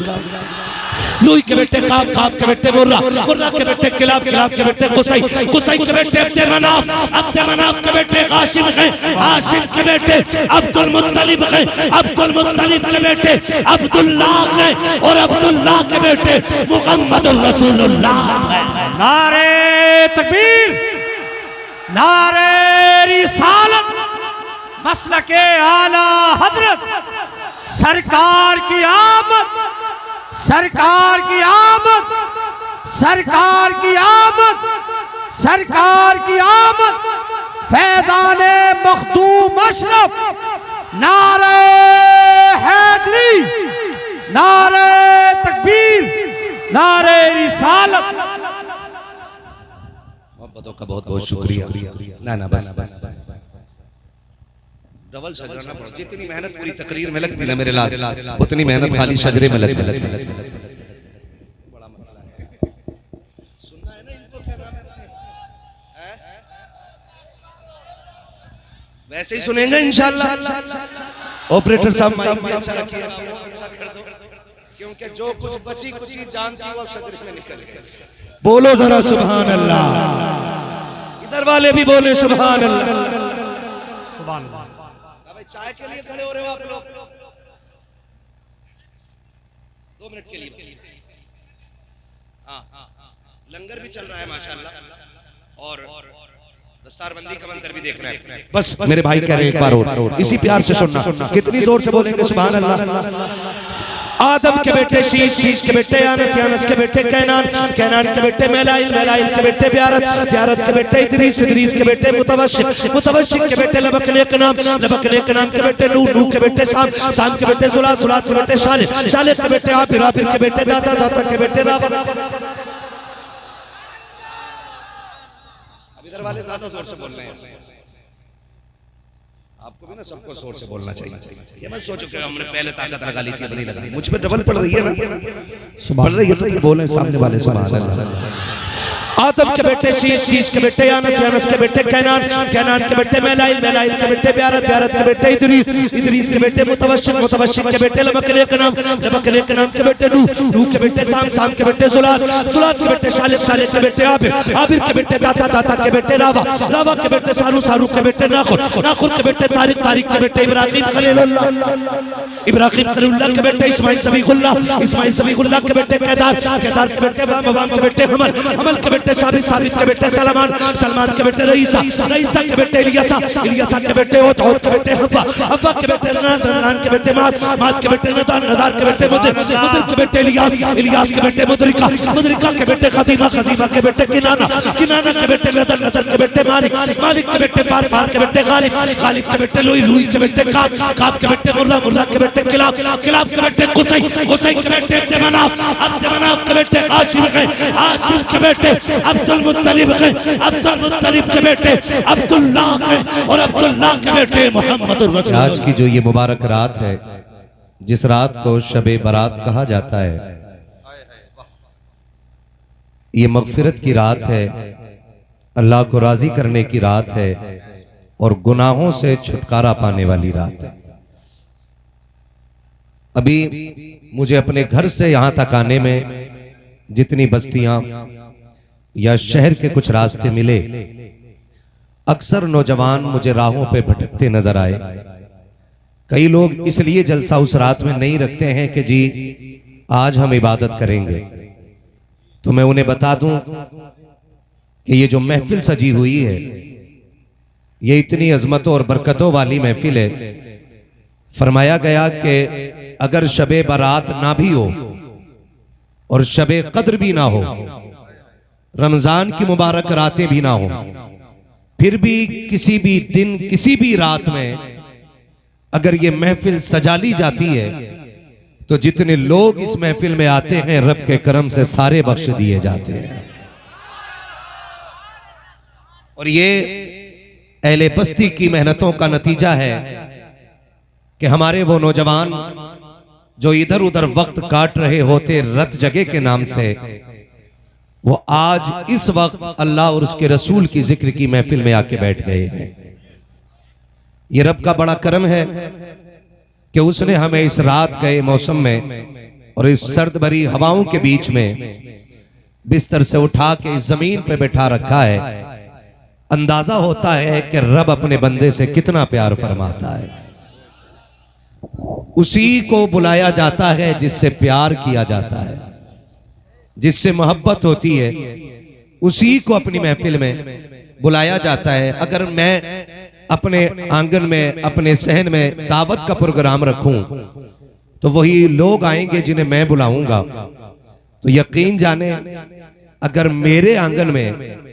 Speaker 1: लुई के बेटे काब, काब के बेटे मुर्रा, मुर्रा के बेटे किलाब, किलाब के बेटे कुसै, कुसै के बेटे अब्दे मनाफ, अब्दे मनाफ के बेटे हाशिम है, हाशिम के बेटे अब्दुल मुत्तलिब है, अब्दुल मुत्तलिब के बेटे अब्दुल्लाह है और अब्दुल्लाह के बेटे मुहम्मदुर रसूलुल्लाह है।
Speaker 3: नारे तकबीर, नारे रिसालत, मसलके आला हजरत, सरकार की आमद, सरकार की आमद, सरकार की आमद, सरकार की आमद, फैज़ाने मखदूम अशरफ, नारे हैदरी, नारे तकबीर, नारे रिसालत।
Speaker 1: मोहब्बतों का बहुत बहुत शुक्रिया। ना ना बस डबल शजरा ना पढ़ो, जितनी मेहनत पूरी तकरीर में लगती ना मेरे लाल, उतनी मेहनत खाली शजरे में लगती। बड़ा मसला है, सुनना है ना इनको, क्या नाम है? वैसे ही सुनेंगे इंशाअल्लाह। ऑपरेटर साहब माइक में अच्छा रखिए, अच्छा कर दो, क्योंकि जो कुछ बची कुची जानती है वो शजरे में निकल गई। बोलो जरा सुभान अल्लाह। इधर वाले भी बोले सुभान अल्लाह,
Speaker 3: सुभान अल्लाह।
Speaker 1: चाय के लिए खड़े हो रहे हो आप लोग? 2 मिनट के लिए। हाँ, लंगर भी चल रहा है माशाअल्लाह और दस्तारबंदी का मंजर भी देख रहे हैं। बस मेरे भाई कह रहे हैं एक बार और इसी प्यार से सुनना, कितनी जोर से बोलेंगे सुभान अल्लाह। आदम के बेटे शीश, शीश के बेटे यानस, यानस के बेटे कैनान, कैनान के बेटे मेलाइल, मेलाइल के बेटे ब्यारत, ब्यारत के बेटे इदरीस, इदरीस के बेटे मुतवशिक, मुतवशिक के बेटे लबकनेक नाम, लबकनेक नाम के बेटे नूह, नूह के बेटे साम, साम के बेटे जुलात, जुलात के बेटे शालिक, शालिक के बेटे आबिर, आबिर के बेटे दाता, दाता के बेटे रावा। अब इधर वाले ज्यादा जोर से बोल रहे हैं, आपको भी ना सबको जोर से बोलना चाहिए। ये मत सोचो कि हमने पहले ताकत लगा ली थी अब नहीं लगा ली, मुझ पे डबल पड़ रही है ना, पड़ रही है तो ये बोले सामने वाले सुभान अल्लाह। आदम के बेटे शीश, शीश के बेटे यानस, यानस के बेटे कैनान, कैनान के बेटे मेलाइल, मेलाइल के बेटे ब्यारत, ब्यारत के बेटे इदरीस, इदरीस के बेटे मुतवशिक, मुतवशिक के बेटे लबकनेक नाम, लबकनेक नाम के बेटे नूह, नूह के बेटे साम, साम के बेटे जुलात, जुलात के बेटे शालिक, शालिक के बेटे आबिर, आबिर के बेटे दाता, दाता के बेटे रावा, रावा के बेटे सारू, सारू के बेटे नाखुन, नाखुन के बेटे तारिक, तारिक के बेटे इब्राहिम खलीलुल्लाह, इब्राहिम खलीलुल्लाह के बेटे इस्माइल ज़बीहुल्लाह, इस्माइल ज़बीहुल्लाह के बेटे कैदार, कैदार के बेटे वाम, वाम के बेटे हमल, हमल के बेटे साबित, साबित के बेटे सलमान, सलमान के बेटे रईसा, रईसा के बेटे इलियासा, इलियासा के बेटे औद, औद के बेटे हव्वा, हव्वा के बेटे नदार, नदार के बेटे माद, माद के बेटे नदार, नदार के बेटे मुदर, मुदर के बेटे इलियास, इलियास के बेटे मुदरिका, मुदरिका के बेटे खदीमा, खदीमा के बेटे किनाना, किनाना के बेटे नदर, नदर के बेटे मालिक, मालिक के बेटे फार, फार के बेटे गालिब, गालिब के बेटे लुई, लुई के बेटे काब, काब के बेटे मुर्रा, मुर्रा के बेटे किलाब, किलाब के बेटे कुसै, कुसै के बेटे अब्दे मनाफ, अब्दे मनाफ के बेटे हाशिम है, हाशिम के बेटे
Speaker 2: अब्दुल मुत्तलिब के, अब्दुल मुत्तलिब के बेटे अब्दुल्लाह के, और अब्दुल्लाह के बेटे मोहम्मद रसूल।
Speaker 4: आज की जो ये मुबारक रात है, जिस रात को शबे बारात कहा जाता है, ये मगफिरत की रात है, अल्लाह को राजी करने की रात है और गुनाहों से छुटकारा पाने वाली रात है। अभी मुझे अपने घर से यहां तक आने में जितनी बस्तियां या शहर के कुछ रास्ते मिले, अक्सर नौजवान मुझे राहों पे भटकते नजर आए। कई लोग इसलिए जलसा उस रात में नहीं रखते हैं कि जी आज हम इबादत करेंगे। तो मैं उन्हें बता दूं कि ये जो महफिल सजी हुई है, ये इतनी अजमतों और बरकतों वाली महफिल है। फरमाया गया कि अगर शबे बारात ना भी हो और शबे कद्र भी ना हो, रमजान की मुबारक रातें भी ना हो, फिर भी किसी भी दिन किसी भी रात में अगर ये महफिल सजा ली जाती है तो जितने लोग इस महफिल में आते हैं रब के करम से सारे बख्श दिए जाते हैं। और ये अहले बस्ती की मेहनतों का नतीजा है कि हमारे वो नौजवान जो इधर उधर वक्त काट रहे होते रत जगह के नाम से, वो आज इस वक्त अल्लाह और उसके रसूल की जिक्र की महफिल में आके बैठ गए हैं। ये रब का बड़ा करम है कि उसने हमें इस रात के मौसम में और इस सर्द भरी हवाओं के बीच में बिस्तर से उठा के इस जमीन पे बैठा रखा है। अंदाजा होता है कि रब अपने बंदे से कितना प्यार फरमाता है। उसी को बुलाया जाता है जिससे प्यार किया जाता है, जिससे मोहब्बत होती है, उसी को अपनी महफिल में बुलाया जाता है। अगर मैं अपने आंगन में, अपने सहन में दावत का प्रोग्राम रखूं तो वही लोग आएंगे जिन्हें मैं बुलाऊंगा। तो यकीन जाने अगर मेरे आंगन में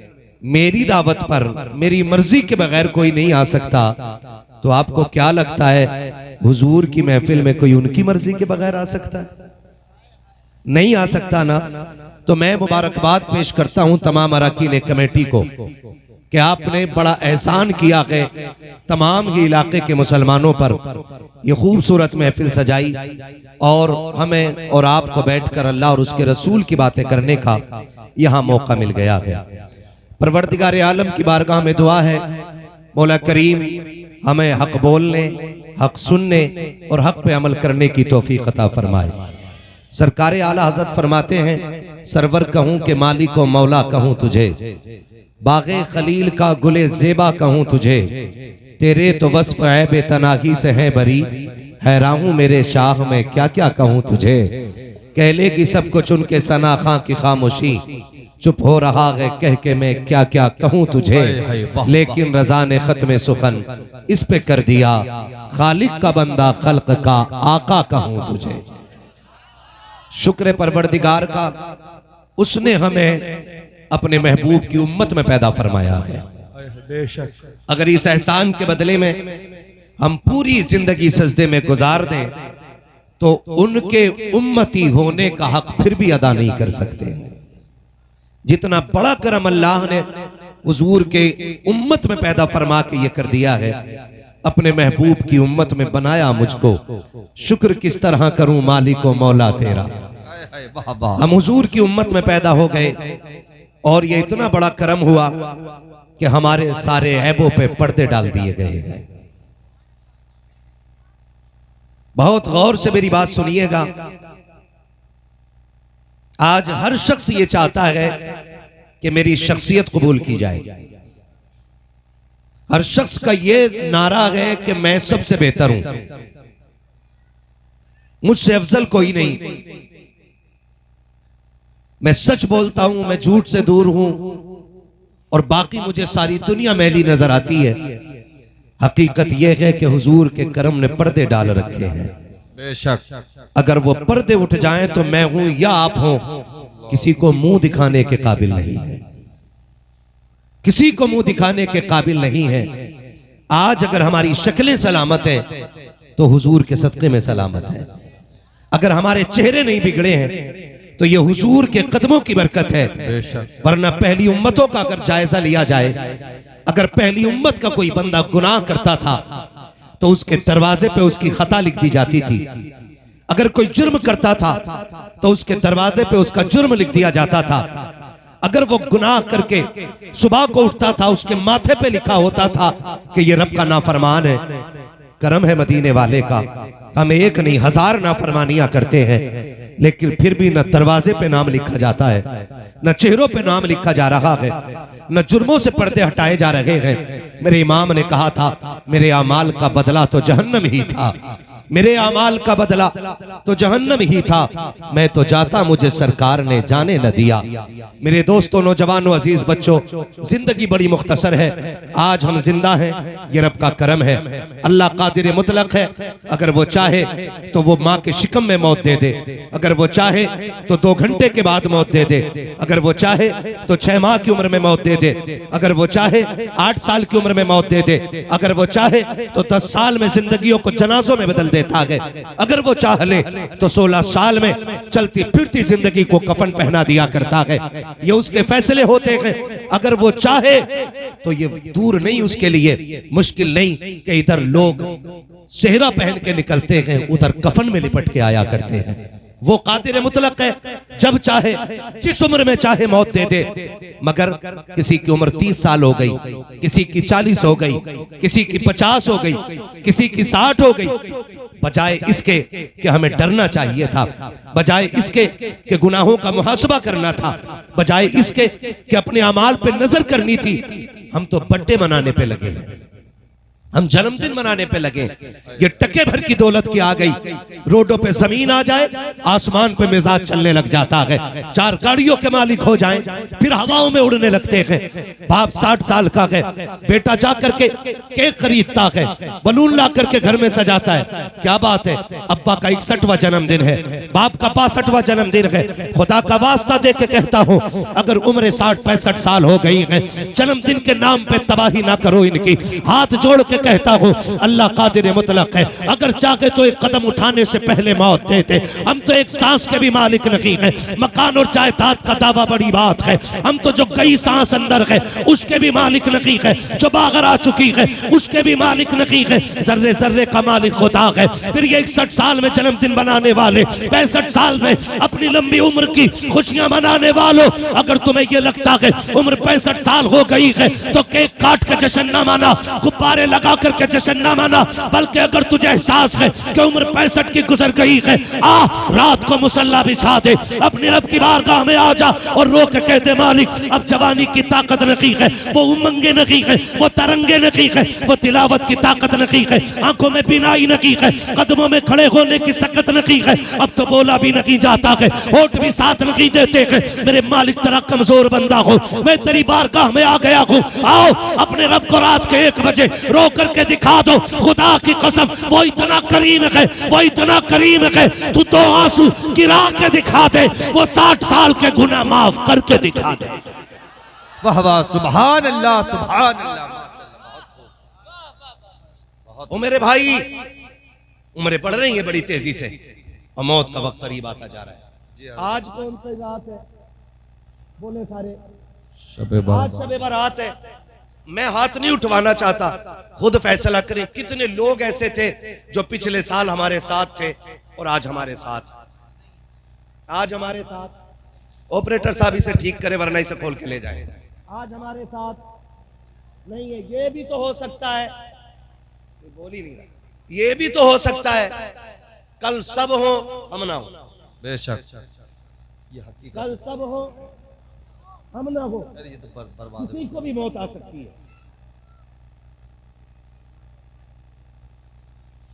Speaker 4: मेरी दावत पर मेरी मर्जी के बगैर कोई नहीं आ सकता, तो आपको क्या लगता है हुजूर की महफिल में कोई उनकी मर्जी के बगैर आ सकता है? नहीं आ सकता ना। तो मैं मुबारकबाद पेश करता हूं तमाम अरकान कमेटी को कि आपने बड़ा एहसान किया है तमाम ये इलाके के मुसलमानों पर, ये खूबसूरत महफिल सजाई और हमें और आपको बैठकर अल्लाह और उसके रसूल की बातें करने का यहाँ मौका मिल गया है। परवरदिगार आलम की बारगाह में दुआ है मौला करीम हमें हक बोलने, हक सुनने और हक पे अमल करने की तौफीक अता फरमाए। सरकार आला हजरत फरमाते हैं, सरवर कहूं कि मालिक व मौला कहूं तुझे, बागे खलील का गुले जेबा कहूं तुझे, तेरे तो वस्फ ऐब तनाही से है बरी, हैरान हूं मेरे शाह में क्या क्या कहूं तुझे। कह लेगी सब कुछ उनके सना खां की खामोशी, चुप हो रहा है कह के मैं क्या क्या कहूं तुझे, लेकिन रजा ने खत्म सुखन इस पे कर दिया, खालिक का बंदा खल्क का आका कहूं तुझे। शुक्र परवरदिगार का, उसने हमें अपने महबूब की उम्मत में पैदा फरमाया है। अगर इस एहसान के बदले में हम पूरी जिंदगी सजदे में गुजार दें तो उनके उम्मती होने का हक फिर भी अदा नहीं कर सकते। जितना बड़ा करम अल्लाह ने हुजूर के उम्मत में पैदा फरमा के ये कर दिया है, अपने महबूब की उम्मत में बनाया मुझको, शुक्र किस तरह करूं मालिक व मौला तेरा। हम हुजूर की उम्मत में पैदा हो गए और ये इतना बड़ा करम हुआ कि हमारे सारे ऐबों पे पर्दे डाल दिए गए हैं। बहुत गौर से मेरी बात सुनिएगा। आज हर शख्स ये चाहता है कि मेरी शख्सियत कबूल की जाए। हर शख्स का ये नारा है कि मैं सबसे बेहतर हूं, मुझसे अफजल कोई नहीं, मैं सच बोलता हूं, मैं झूठ से दूर हूं और बाकी मुझे सारी दुनिया मैली नजर आती है। हकीकत यह है कि हुजूर के करम ने पर्दे डाल रखे हैं।
Speaker 3: बेशक
Speaker 4: अगर वो पर्दे उठ जाएं तो मैं हूं या आप हो, किसी को मुंह दिखाने के काबिल नहीं है, किसी को मुंह दिखाने के काबिल नहीं है। आज अगर हमारी शक्लें सलामत हैं तो हुजूर के सदक़े में सलामत है। अगर हमारे चेहरे नहीं बिगड़े हैं, तो ये हुजूर के कदमों की बरकत है। वरना पहली उम्मतों का अगर जायजा लिया जाए, अगर पहली उम्मत का कोई बंदा गुनाह करता था तो उसके दरवाजे पे उसकी खता लिख दी जाती थी। अगर कोई जुर्म करता था तो उसके दरवाजे पे उसका जुर्म लिख दिया जाता था। अगर वो गुनाह करके सुबह को उठता था, उसके माथे पे लिखा होता था कि ये रब का नाफरमान है। करम है मदीने वाले का, हम एक नहीं 1000 नाफरमानियां करते हैं, लेकिन फिर भी न दरवाजे पे नाम लिखा जाता है, न चेहरों पे नाम लिखा जा रहा है, न जुर्मों से पर्दे हटाए जा रहे हैं। मेरे इमाम ने कहा था, मेरे अमाल का बदला तो जहन्नम ही था, मेरे अमाल का बदला तो जहन्नम ही था। मैं तो जाता, मुझे सरकार ने जाने न दिया। मेरे दोस्तों, नौजवानों, अजीज बच्चों, जिंदगी बड़ी मुख्तसर है। आज हम जिंदा हैं, ये रब का करम है। अल्लाह कादिर मुतलक है। अगर वो चाहे तो वो माँ के शिकम में मौत दे दे, अगर वो चाहे तो 2 घंटे के बाद मौत दे दे, अगर वो चाहे तो 6 माह की उम्र में मौत दे दे, अगर वो चाहे 8 साल की उम्र में मौत दे दे, अगर वो चाहे तो 10 साल में जिंदगियों को जनाजों में बदल देता है, अगर वो चाह ले तो 16 साल में चलती फिरती जिंदगी को कफन पहना दिया करता है। ये उसके फैसले होते हैं। अगर वो चाहे तो ये दूर नहीं, उसके लिए मुश्किल नहीं कि इधर लोग सेहरा पहन के निकलते हैं, उधर कफन में लिपट के आया करते हैं। वो कादिर मुतलक है, जब चाहे जिस उम्र में चाहे मौत दे दे। मगर किसी की उम्र 30 साल हो गई, किसी की 40 हो गई, किसी की 50 हो गई, किसी की 60 हो गई। बजाय इसके कि हमें डरना चाहिए था, बजाय इसके कि गुनाहों का मुहासबा करना था, बजाय इसके कि अपने अमाल पे नजर करनी थी, हम तो बर्थडे मनाने पे लगे हैं, हम जन्मदिन मनाने पे लगे। ये टके भर की दौलत की आ गई, रोडों पे जमीन आ जाए, आसमान पे मिजाज चलने लग जाता है, 4 गाड़ियों के मालिक हो जाएं, फिर हवाओं में उड़ने लगते हैं। बाप 60 साल का है, बेटा जा करके केक खरीदता है, बलून ला करके घर में सजाता है, क्या बात है। अब्बा का 61वां जन्मदिन है, बाप का 65वां जन्मदिन है। खुदा का वास्ता दे के कहता हूँ, अगर उम्र 60-65 साल हो गई है, जन्मदिन के नाम पे तबाही ना करो इनकी। हाथ जोड़ के कहता हूँ, अल्लाह कादिर मुतलक है, अगर चाहे तो एक कदम उठाने से पहले मौत देते। हम तो एक सांस के भी मालिक नहीं है, मकान और जायदाद का दावा बड़ी बात है, हम तो जो कई सांस अंदर है उसके भी मालिक नहीं है, जो बाहर आ चुकी है उसके भी मालिक नहीं है, जर्रे जर्रे का मालिक खुदा है। फिर ये 61 साल में जन्मदिन बनाने वाले, 65 साल में अपनी लंबी उम्र की खुशियां मनाने वालों, अगर तुम्हें ये लगता है उम्र 65 साल हो गई है तो केक काट के जश्न न माना, गुब्बारे लगा करके जश्न न माना, बल्कि अगर तुझे एहसास है कि उम्र 65 की गुजर गई है, आ रात को मुसल्ला बिछा दे, अपने रब की बारगाह में आ जा और रो के कह दे, मालिक अब जवानी की ताकत नहीं है, वो उमंगे नहीं है, वो तरंगे नहीं है, वो तिलावत की ताकत नहीं है, आंखों में बिनाई नहीं है, कदमों में खड़े होने की सकत नहीं है, अब तो बोला भी नहीं जाता है, होठ भी साथ नहीं देते हैं। मेरे मालिक तेरा कमजोर बंदा हो, मैं तेरी बारगाह में आ गया हूँ, आओ अपने रब को रात के 1 बजे रो करके दिखा दो। खुदा की कसम, वो इतना करीम है, वो इतना करीम है, तू तो आंसू गिरा के दिखा दे, वो 60 साल के गुनाह माफ करके दिखा दे।
Speaker 5: वाह वाह, सुभान अल्लाह, सुभान अल्लाह।
Speaker 1: ओ मेरे भाई, उम्रें बढ़ रही है बड़ी तेजी से और मौत का वक्त करीब आता जा रहा है। आज कौन सी रात है? बोले सारे, आज शबे बारात है। मैं हाथ नहीं उठवाना चाहता, खुद फैसला करें। कितने लोग ऐसे थे जो पिछले साल हमारे साथ थे और आज हमारे साथ, आज हमारे साथ। ऑपरेटर साहब इसे ठीक करे वरना इसे खोल के ले जाए। आज हमारे साथ नहीं है। ये भी तो हो सकता है, बोल ही नहीं रहा, ये भी तो हो सकता है कल सब हो हम ना हो।
Speaker 5: बेशक,
Speaker 1: कल सब हो हम ना हो, किसी को भी मौत आ सकती है।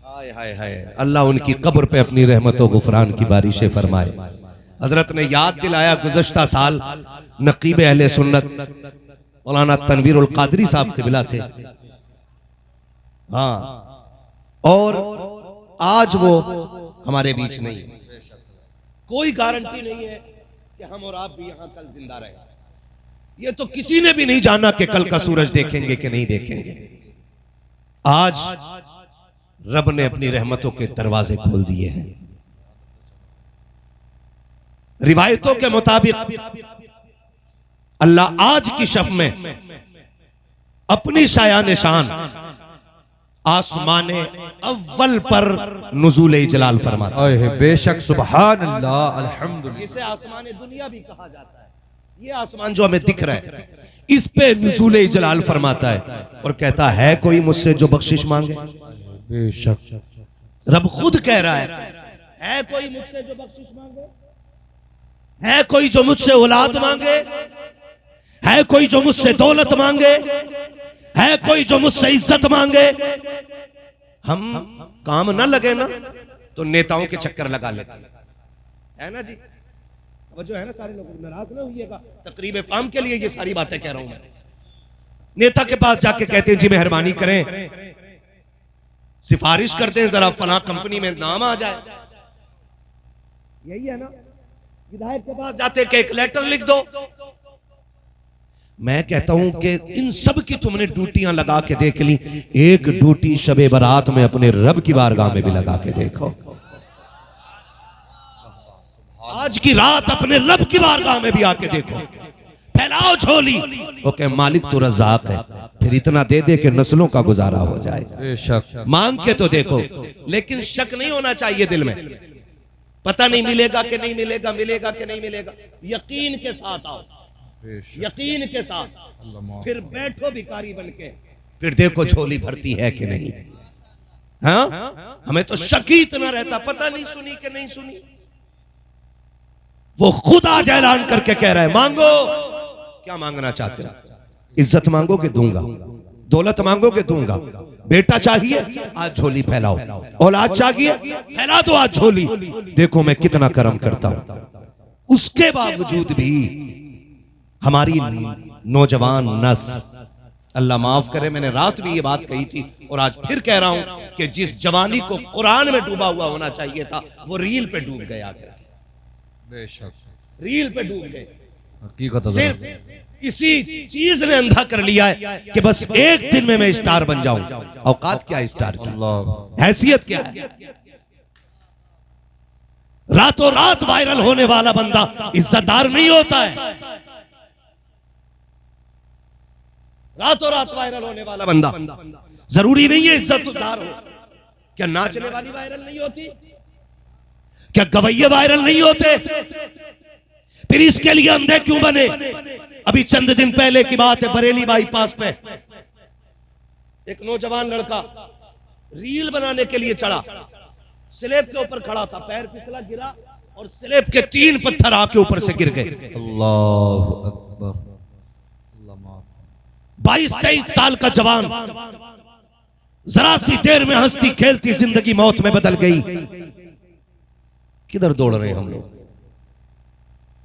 Speaker 1: हाय हाय हाय, अल्लाह उनकी कब्र पे अपनी रहमतों गुफरान की बारिशें फरमाए। हजरत ने याद दिलाया, गुज़श्ता साल नकीब अहले सुन्नत मौलाना तनवीरुल कादरी साहब से मिला थे। हाँ, और आज वो हमारे बीच नहीं है। कोई गारंटी नहीं है कि हम और आप भी यहाँ कल जिंदा रहे। ये तो किसी ने भी नहीं जाना कि कल का सूरज देखेंगे कि नहीं देखेंगे। आज रब ने अपनी रहमतों के दरवाजे खोल दिए हैं।
Speaker 4: रिवायतों के मुताबिक अल्लाह आज की शब में अपनी शाया निशान आसमान अव्वल पर नुज़ूल जलाल फरमाता है।
Speaker 5: ओए बेशक सुभान अल्लाह अल्हम्दुलिल्लाह।
Speaker 1: जिसे आसमान दुनिया भी कहा जाता है,
Speaker 4: ये आसमान जो हमें दिख रहा है इस पे नुज़ूल जलाल फरमाता है और कहता है कोई मुझसे जो बख्शिश मांगे।
Speaker 5: बेशक
Speaker 4: रब खुद कह रहा है
Speaker 1: कोई मुझसे जो बख्शिश मांगे,
Speaker 4: है कोई जो मुझसे औलाद मांगे, है कोई जो मुझसे दौलत मांगे, है कोई जो मुझसे इज्जत मांगे। हम काम ना लगे ना तो नेताओं के चक्कर लगा लेते हैं,
Speaker 1: है ना जी। अब जो है ना, सारे लोग नाराज ना होइएगा, तकरीब फाम के लिए ये सारी बातें कह रहा हूं मैं।
Speaker 4: नेता के पास जाके कहते हैं जी मेहरबानी करें, सिफारिश करते हैं जरा फलां कंपनी में नाम आ जाए।
Speaker 1: यही है ना। विधायक के पास
Speaker 4: जाते कि एक लेटर लिख दो। मैं कहता हूं कि इन सब की तुमने ड्यूटियां लगा के देख ली, एक ड्यूटी शबे बारात में अपने रब की बारगाह में भी लगा के देखो। आज की रात अपने रब की बारगाह में भी आके देखो, फैलाओ झोली। ओके मालिक तो रज़ाक है, फिर इतना दे दे के नस्लों का गुजारा हो जाए।
Speaker 5: बेशक
Speaker 4: मांग के तो देखो, लेकिन शक नहीं होना चाहिए दिल में।
Speaker 1: पता नहीं मिलेगा कि नहीं मिलेगा, मिलेगा कि नहीं मिलेगा। यकीन के साथ आओ, यकीन के साथ, फिर बैठो भिखारी बन के,
Speaker 4: फिर देखो झोली भरती है कि नहीं। हाँ, हमें तो शक ही इतना रहता, पता नहीं सुनी कि नहीं सुनी। वो खुद आज ऐलान करके कह रहा है मांगो। क्या मांगना चाहते हो? इज्जत मांगोगे दूंगा, दौलत मांगोगे दूंगा, बेटा चाहिए आज झोली फैलाओ, औलाद चाहिए फैला दो आज झोली। देखो मैं कितना करम करता हूं। उसके बावजूद भी हमारी नौजवान नस्ल, अल्लाह माफ करे, मैंने रात भी ये बात कही थी और आज फिर कह रहा हूं कि जिस जवानी को कुरान में डूबा हुआ होना चाहिए था वो रील पे डूब गए। आकर
Speaker 5: बेशक
Speaker 1: रील पे डूब गए।
Speaker 5: हकीकत
Speaker 1: सिर्फ
Speaker 4: इसी चीज ने अंधा कर लिया है कि बस एक दिन में मैं स्टार बन जाऊं। औकात क्या है स्टार की, हैसियत क्या है? रातों रात वायरल होने वाला बंदा इज्जतदार नहीं होता है।
Speaker 1: रातों रात वायरल होने वाला
Speaker 4: बंदा जरूरी नहीं है इज्जतदार हो।
Speaker 1: क्या नाचने वाली वायरल नहीं होती?
Speaker 4: क्या गवैये वायरल नहीं होते? फिर इसके लिए अंधे क्यों बने? अभी चंद दिन पहले की बात है, बरेली बाईपास पे
Speaker 1: एक नौजवान लड़का रील बनाने के लिए चढ़ा, स्लैब के ऊपर खड़ा था, पैर फिसला, गिरा और
Speaker 4: स्लैब के 3 पत्थर आके ऊपर से गिर गए।
Speaker 5: अल्लाह अकबर।
Speaker 4: 22-23 साल का जवान जरा सी देर में हंसती खेलती जिंदगी मौत में बदल गई। किधर दौड़ रहे हैं हम लोग?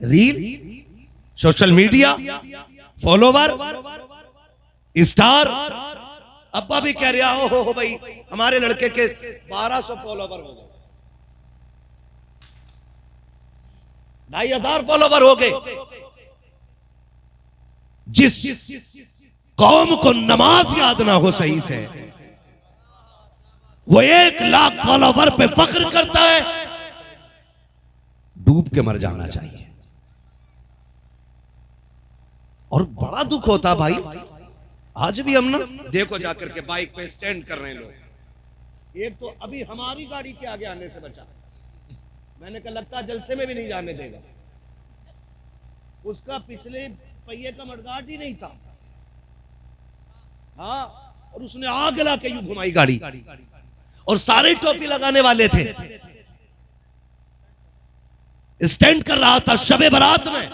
Speaker 4: Reel, social media, follower, star. अब्बा भी कह रहा हो भाई हमारे लड़के के
Speaker 1: 1200 फॉलोवर हो गए, 2500 फॉलोवर हो गए।
Speaker 4: जिस कौम को नमाज याद ना हो सही से, वो 1 लाख फॉलोवर पे फख्र करता है। डूब के मर जाना चाहिए। और बड़ा दुख होता भाई, आज भी हम ना
Speaker 1: देखो जाकर के बाइक पे स्टैंड कर रहे हैं लोग। एक तो अभी हमारी गाड़ी के आगे आने से बचा, मैंने कहा लगता जलसे में भी नहीं जाने देगा। उसका पिछले पहिए का मडगार्ड ही नहीं था। हाँ, और उसने आग ला के यूं घुमाई गाड़ी,
Speaker 4: और सारे टोपी लगाने वाले थे। स्टैंड कर रहा था शबे बारात में,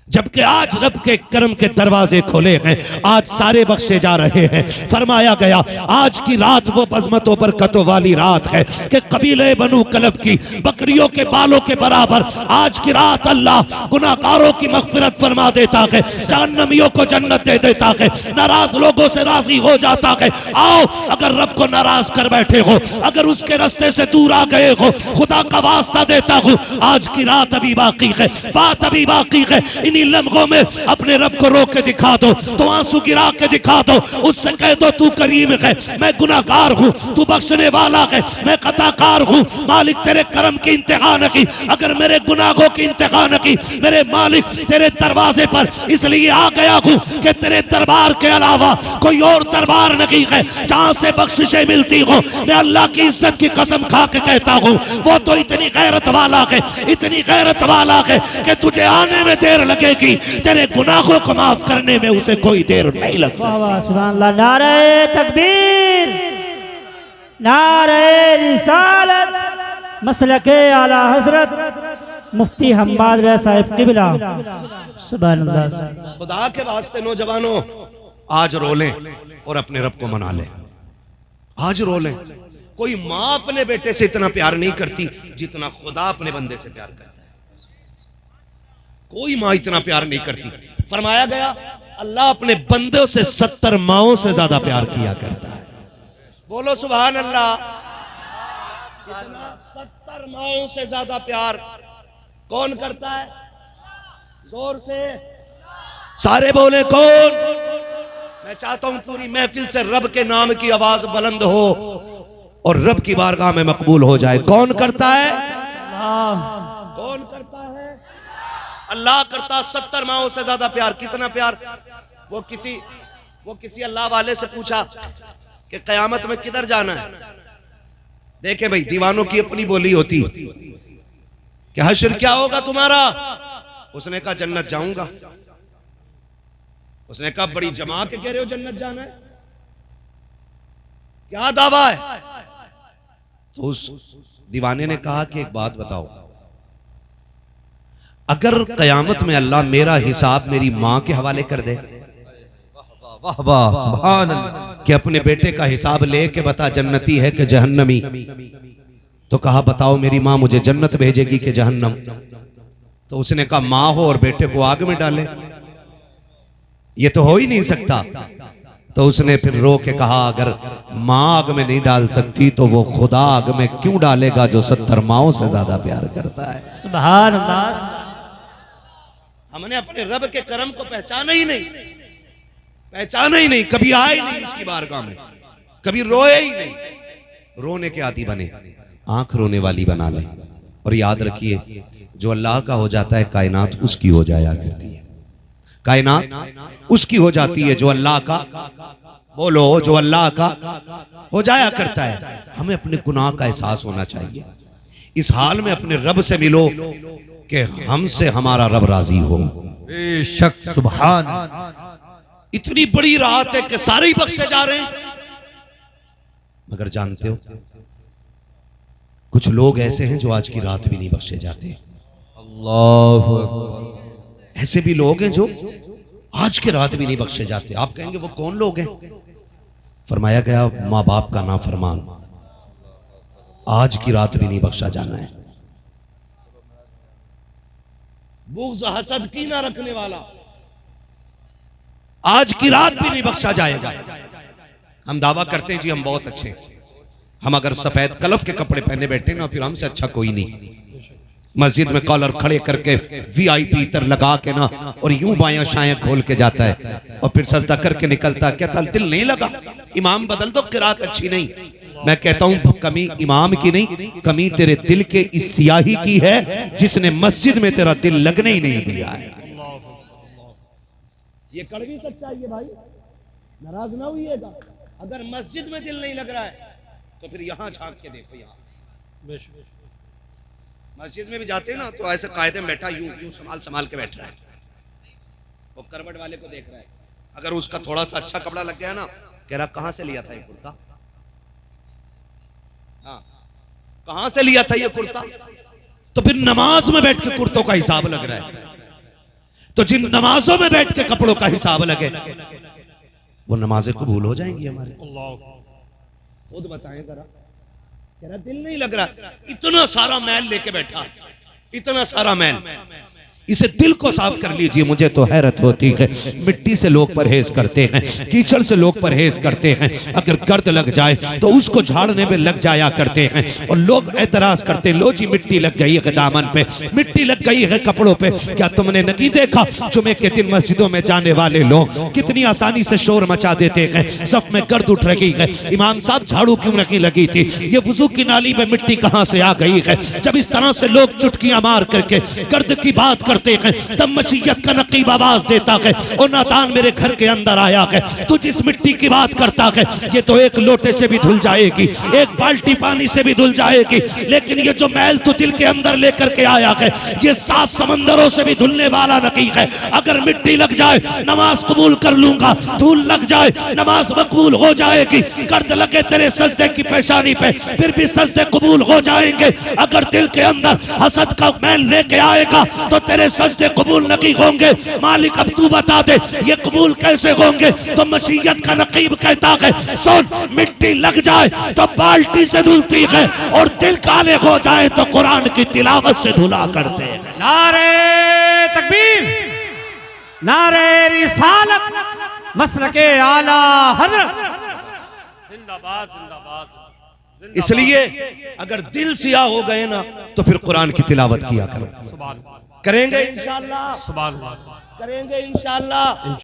Speaker 4: जबकि आज रब के करम के दरवाजे खोले हैं, आज सारे बख्शे जा रहे हैं। फरमाया गया आज की रात वो बज़मत व बरकतों वाली रात है कि कबीले बनु कलब की बकरियों के बालों के बराबर आज की रात अल्लाह गुनाहगारों की मग़फ़िरत फरमा देता है, जहन्नमियों को जन्नत दे देता है, नाराज लोगों से राजी हो जाता है। आओ, अगर रब को नाराज कर बैठे हो, अगर उसके रास्ते से दूर आ गए हो, खुदा का वास्ता देता हूं आज की रात अभी बाकी है, बात अभी बाकी है।
Speaker 2: इन्हीं लम्हों में अपने रब को रो के दिखा दो, तो आंसू गिरा के दिखा दो, उससे कह दो तू करीम है, मैं गुनाहगार हूँ, तू बख्शने वाला है, मैं खताकार हूँ। मालिक तेरे करम की इंतहा न की, अगर मेरे गुनाहों की इंतहा न की, मेरे मालिक तेरे दरवाजे पर इसलिए आ गया हूँ कि तेरे दरबार के अलावा कोई और दरबार नहीं है जहाँ से बख्शिशें मिलती हो। मैं अल्लाह की इज्जत की कसम खा के कहता हूँ, वो तो इतनी गैरत वाला है, इतनी गैरत वाला है कि तुझे आने में देर लगेगी, तेरे गुनाहों को माफ करने में उसे कोई देर नहीं लगती।
Speaker 3: वाह वाह सुभान अल्लाह। नारे तकबीर, नारे रिसालत, मसलके आला हजरत मुफ्ती हम्माद रज़ा साहिब क़िबला। सुभान अल्लाह।
Speaker 1: खुदा के वास्ते नौजवानों, आज रो लें और अपने रब को मना लें। आज रो लें। कोई माँ अपने बेटे से इतना प्यार नहीं करती जितना खुदा अपने बंदे से प्यार करता है। कोई माँ इतना प्यार नहीं करती। फरमाया गया अल्लाह अपने बंदों से 70 माओं से ज्यादा प्यार किया करता है। बोलो सुभान अल्लाह। कितना? 70 माओं से ज्यादा प्यार कौन करता है? जोर से सारे बोले कौन? मैं चाहता हूं पूरी महफिल से रब के नाम की आवाज बुलंद हो और रब की बारगाह में मकबूल हो जाए। कौन करता है? कौन करता है? अल्लाह करता। 70 माओं से ज्यादा प्यार। कितना प्यार? वो किसी अल्लाह वाले से पूछा कि कयामत में किधर जाना है। देखे भाई, दीवानों की अपनी बोली होती कि हश्र क्या होगा तुम्हारा? उसने कहा जन्नत जाऊंगा। उसने कहा बड़ी जमा के कह रहे हो जन्नत जाना है, क्या दावा है? तो उस दीवाने ने कहा कि एक बात बताओ, अगर कयामत में अल्लाह मेरा हिसाब मेरी मां के हवाले कर दे,
Speaker 5: वाह वाह सुभान अल्लाह,
Speaker 1: कि अपने बेटे का हिसाब लेके बता जन्नती है कि जहन्नमी, तो कहा बताओ मेरी मां मुझे जन्नत भेजेगी कि जहन्नम? तो उसने कहा मां हो और बेटे को आग में डाले, ये तो हो ही नहीं सकता। तो उसने फिर रो के कहा अगर मां आग में नहीं डाल सकती तो वो खुदा आग में क्यों डालेगा जो 70 माओं से ज्यादा प्यार करता है।
Speaker 3: सुभान अल्लाह।
Speaker 1: हमने अपने रब के करम को पहचाना ही नहीं, कभी आए ही नहीं उसकी बारगाह में, कभी रोए ही नहीं। रोने के आदी बने, आंख रोने वाली बना ले। और याद रखिए जो अल्लाह का हो जाता है कायनात उसकी हो जाया करती है। कायनात उसकी हो जाती है जो अल्लाह का, बोलो, जो अल्लाह का हो जाया करता है। हमें अपने गुनाह का एहसास होना चाहिए। इस हाल में अपने रब से मिलो कि हमसे हमारा रब राजी हो।
Speaker 5: बेशक सुभान।
Speaker 1: इतनी बड़ी रात है कि सारे ही बख्शे जा रहे हैं, मगर जानते हो कुछ लोग ऐसे हैं जो आज की रात भी नहीं बख्शे जाते।
Speaker 5: अल्लाहु अकबर।
Speaker 1: ऐसे भी लोग हैं जो आज की रात भी नहीं बख्शे जाते। आप कहेंगे वो कौन लोग हैं? फरमाया गया माँ बाप का नाफरमान आज की रात भी नहीं बख्शा जाना है। बुग़्ज़ हसद कीना रखने वाला आज की रात भी नहीं बख्शा जाएगा। हम दावा करते हैं जी हम बहुत अच्छे हैं, हम अगर सफेद कलफ के कपड़े पहने बैठे ना फिर हमसे अच्छा कोई नहीं। मस्जिद में कॉलर खड़े करके VIP इतर लगा के ना और यूं बायां शायां खोल के जाता है और फिर सजदा करके निकलता है। कहता दिल नहीं लगा, इमाम बदल दो, किरात अच्छी नहीं। मैं कहता हूं कमी इमाम की नहीं, कमी तेरे दिल के इस सियाही की है जिसने मस्जिद में तेरा दिल लगने ही नहीं दिया है। ये कड़वी सच्चाई है भाई, नाराज ना होइएगा। अगर मस्जिद में दिल नहीं लग रहा है तो फिर यहां झांक के देखो। यहाँ मस्जिद में भी जाते हैं ना तो ऐसे कायदे में बैठा यूं संभाल के बैठ रहा है, वो करवट वाले को देख रहा है। अगर उसका थोड़ा सा अच्छा कपड़ा लग गया ना, कह रहा कहां से लिया था ये कुर्ता? हाँ, कहां से लिया था ये कुर्ता? तो फिर नमाज में बैठ के कुर्तों का हिसाब लग रहा है। तो जिन नमाजों में बैठ के कपड़ों का हिसाब लगे वो नमाजें कबूल हो जाएंगी हमारे। खुद बताएं जरा, कह रहा दिल नहीं लग रहा, इतना सारा मैल लेके बैठा, इतना सारा मैल।
Speaker 4: इसे दिल को साफ कर लीजिए। मुझे तो हैरत होती है, मिट्टी से लोग परहेज करते हैं, कीचड़ से लोग परहेज करते हैं, अगर गर्द लग जाए तो उसको झाड़ने में लग जाया करते हैं, और लोग एतराज करते हैं, लो जी मिट्टी लग गई है दामन पे, मिट्टी लग गई है कपड़ों पे। क्या तुमने नहीं देखा जुमे के दिन मस्जिदों में जाने वाले लोग कितनी आसानी से शोर मचा देते हैं, सफ में गर्द उठ रही है, इमाम साहब झाड़ू क्यों नहीं लगी थी, ये वुजू की नाली में मिट्टी कहां से आ गई है। जब इस तरह से लोग चुटकियां मार करके गर्द की बात करते हैं, तब मशीयत का नकीब आवाज देता है, ओ नादान मेरे घर के अंदर आया है, तू जिस मिट्टी की बात करता है ये तो एक लोटे से भी धुल जाएगी, एक बाल्टी पानी से भी धुल जाएगी, लेकिन ये जो मैल तू दिल के अंदर लेकर के आया है ये 7 समंदरों से भी धुलने वाला नहीं है। अगर मिट्टी लग जाए नमाज कबूल कर लूंगा, धूल लग जाए नमाज मकबूल हो जाएगी, गर्द लगे तेरे सजदे की पेशानी पे फिर भी सजदे कबूल हो जाएंगे। अगर दिल के अंदर हसद का मैल लेके आएगा तो तेरे सजदे कबूल नहीं होंगे। मालिक अब तू बता दे ये कबूल कैसे होंगे। तो मशीयत का नकीब कहता है, सुन मिट्टी लग जाए तो बाल्टी से धुलती है, और दिल काले हो जाए तो कुरान की तिलावत से धुला करते हैं।
Speaker 6: नारे तकबीर, नारे रिसालत, मसलके आला हज़रत, जिंदाबाद जिंदाबाद।
Speaker 4: इसलिए अगर दिल सियाह हो गए ना तो फिर कुरान की तिलावत किया करो। करेंगे इंशाअल्लाह, करेंगे इंशाअल्लाह।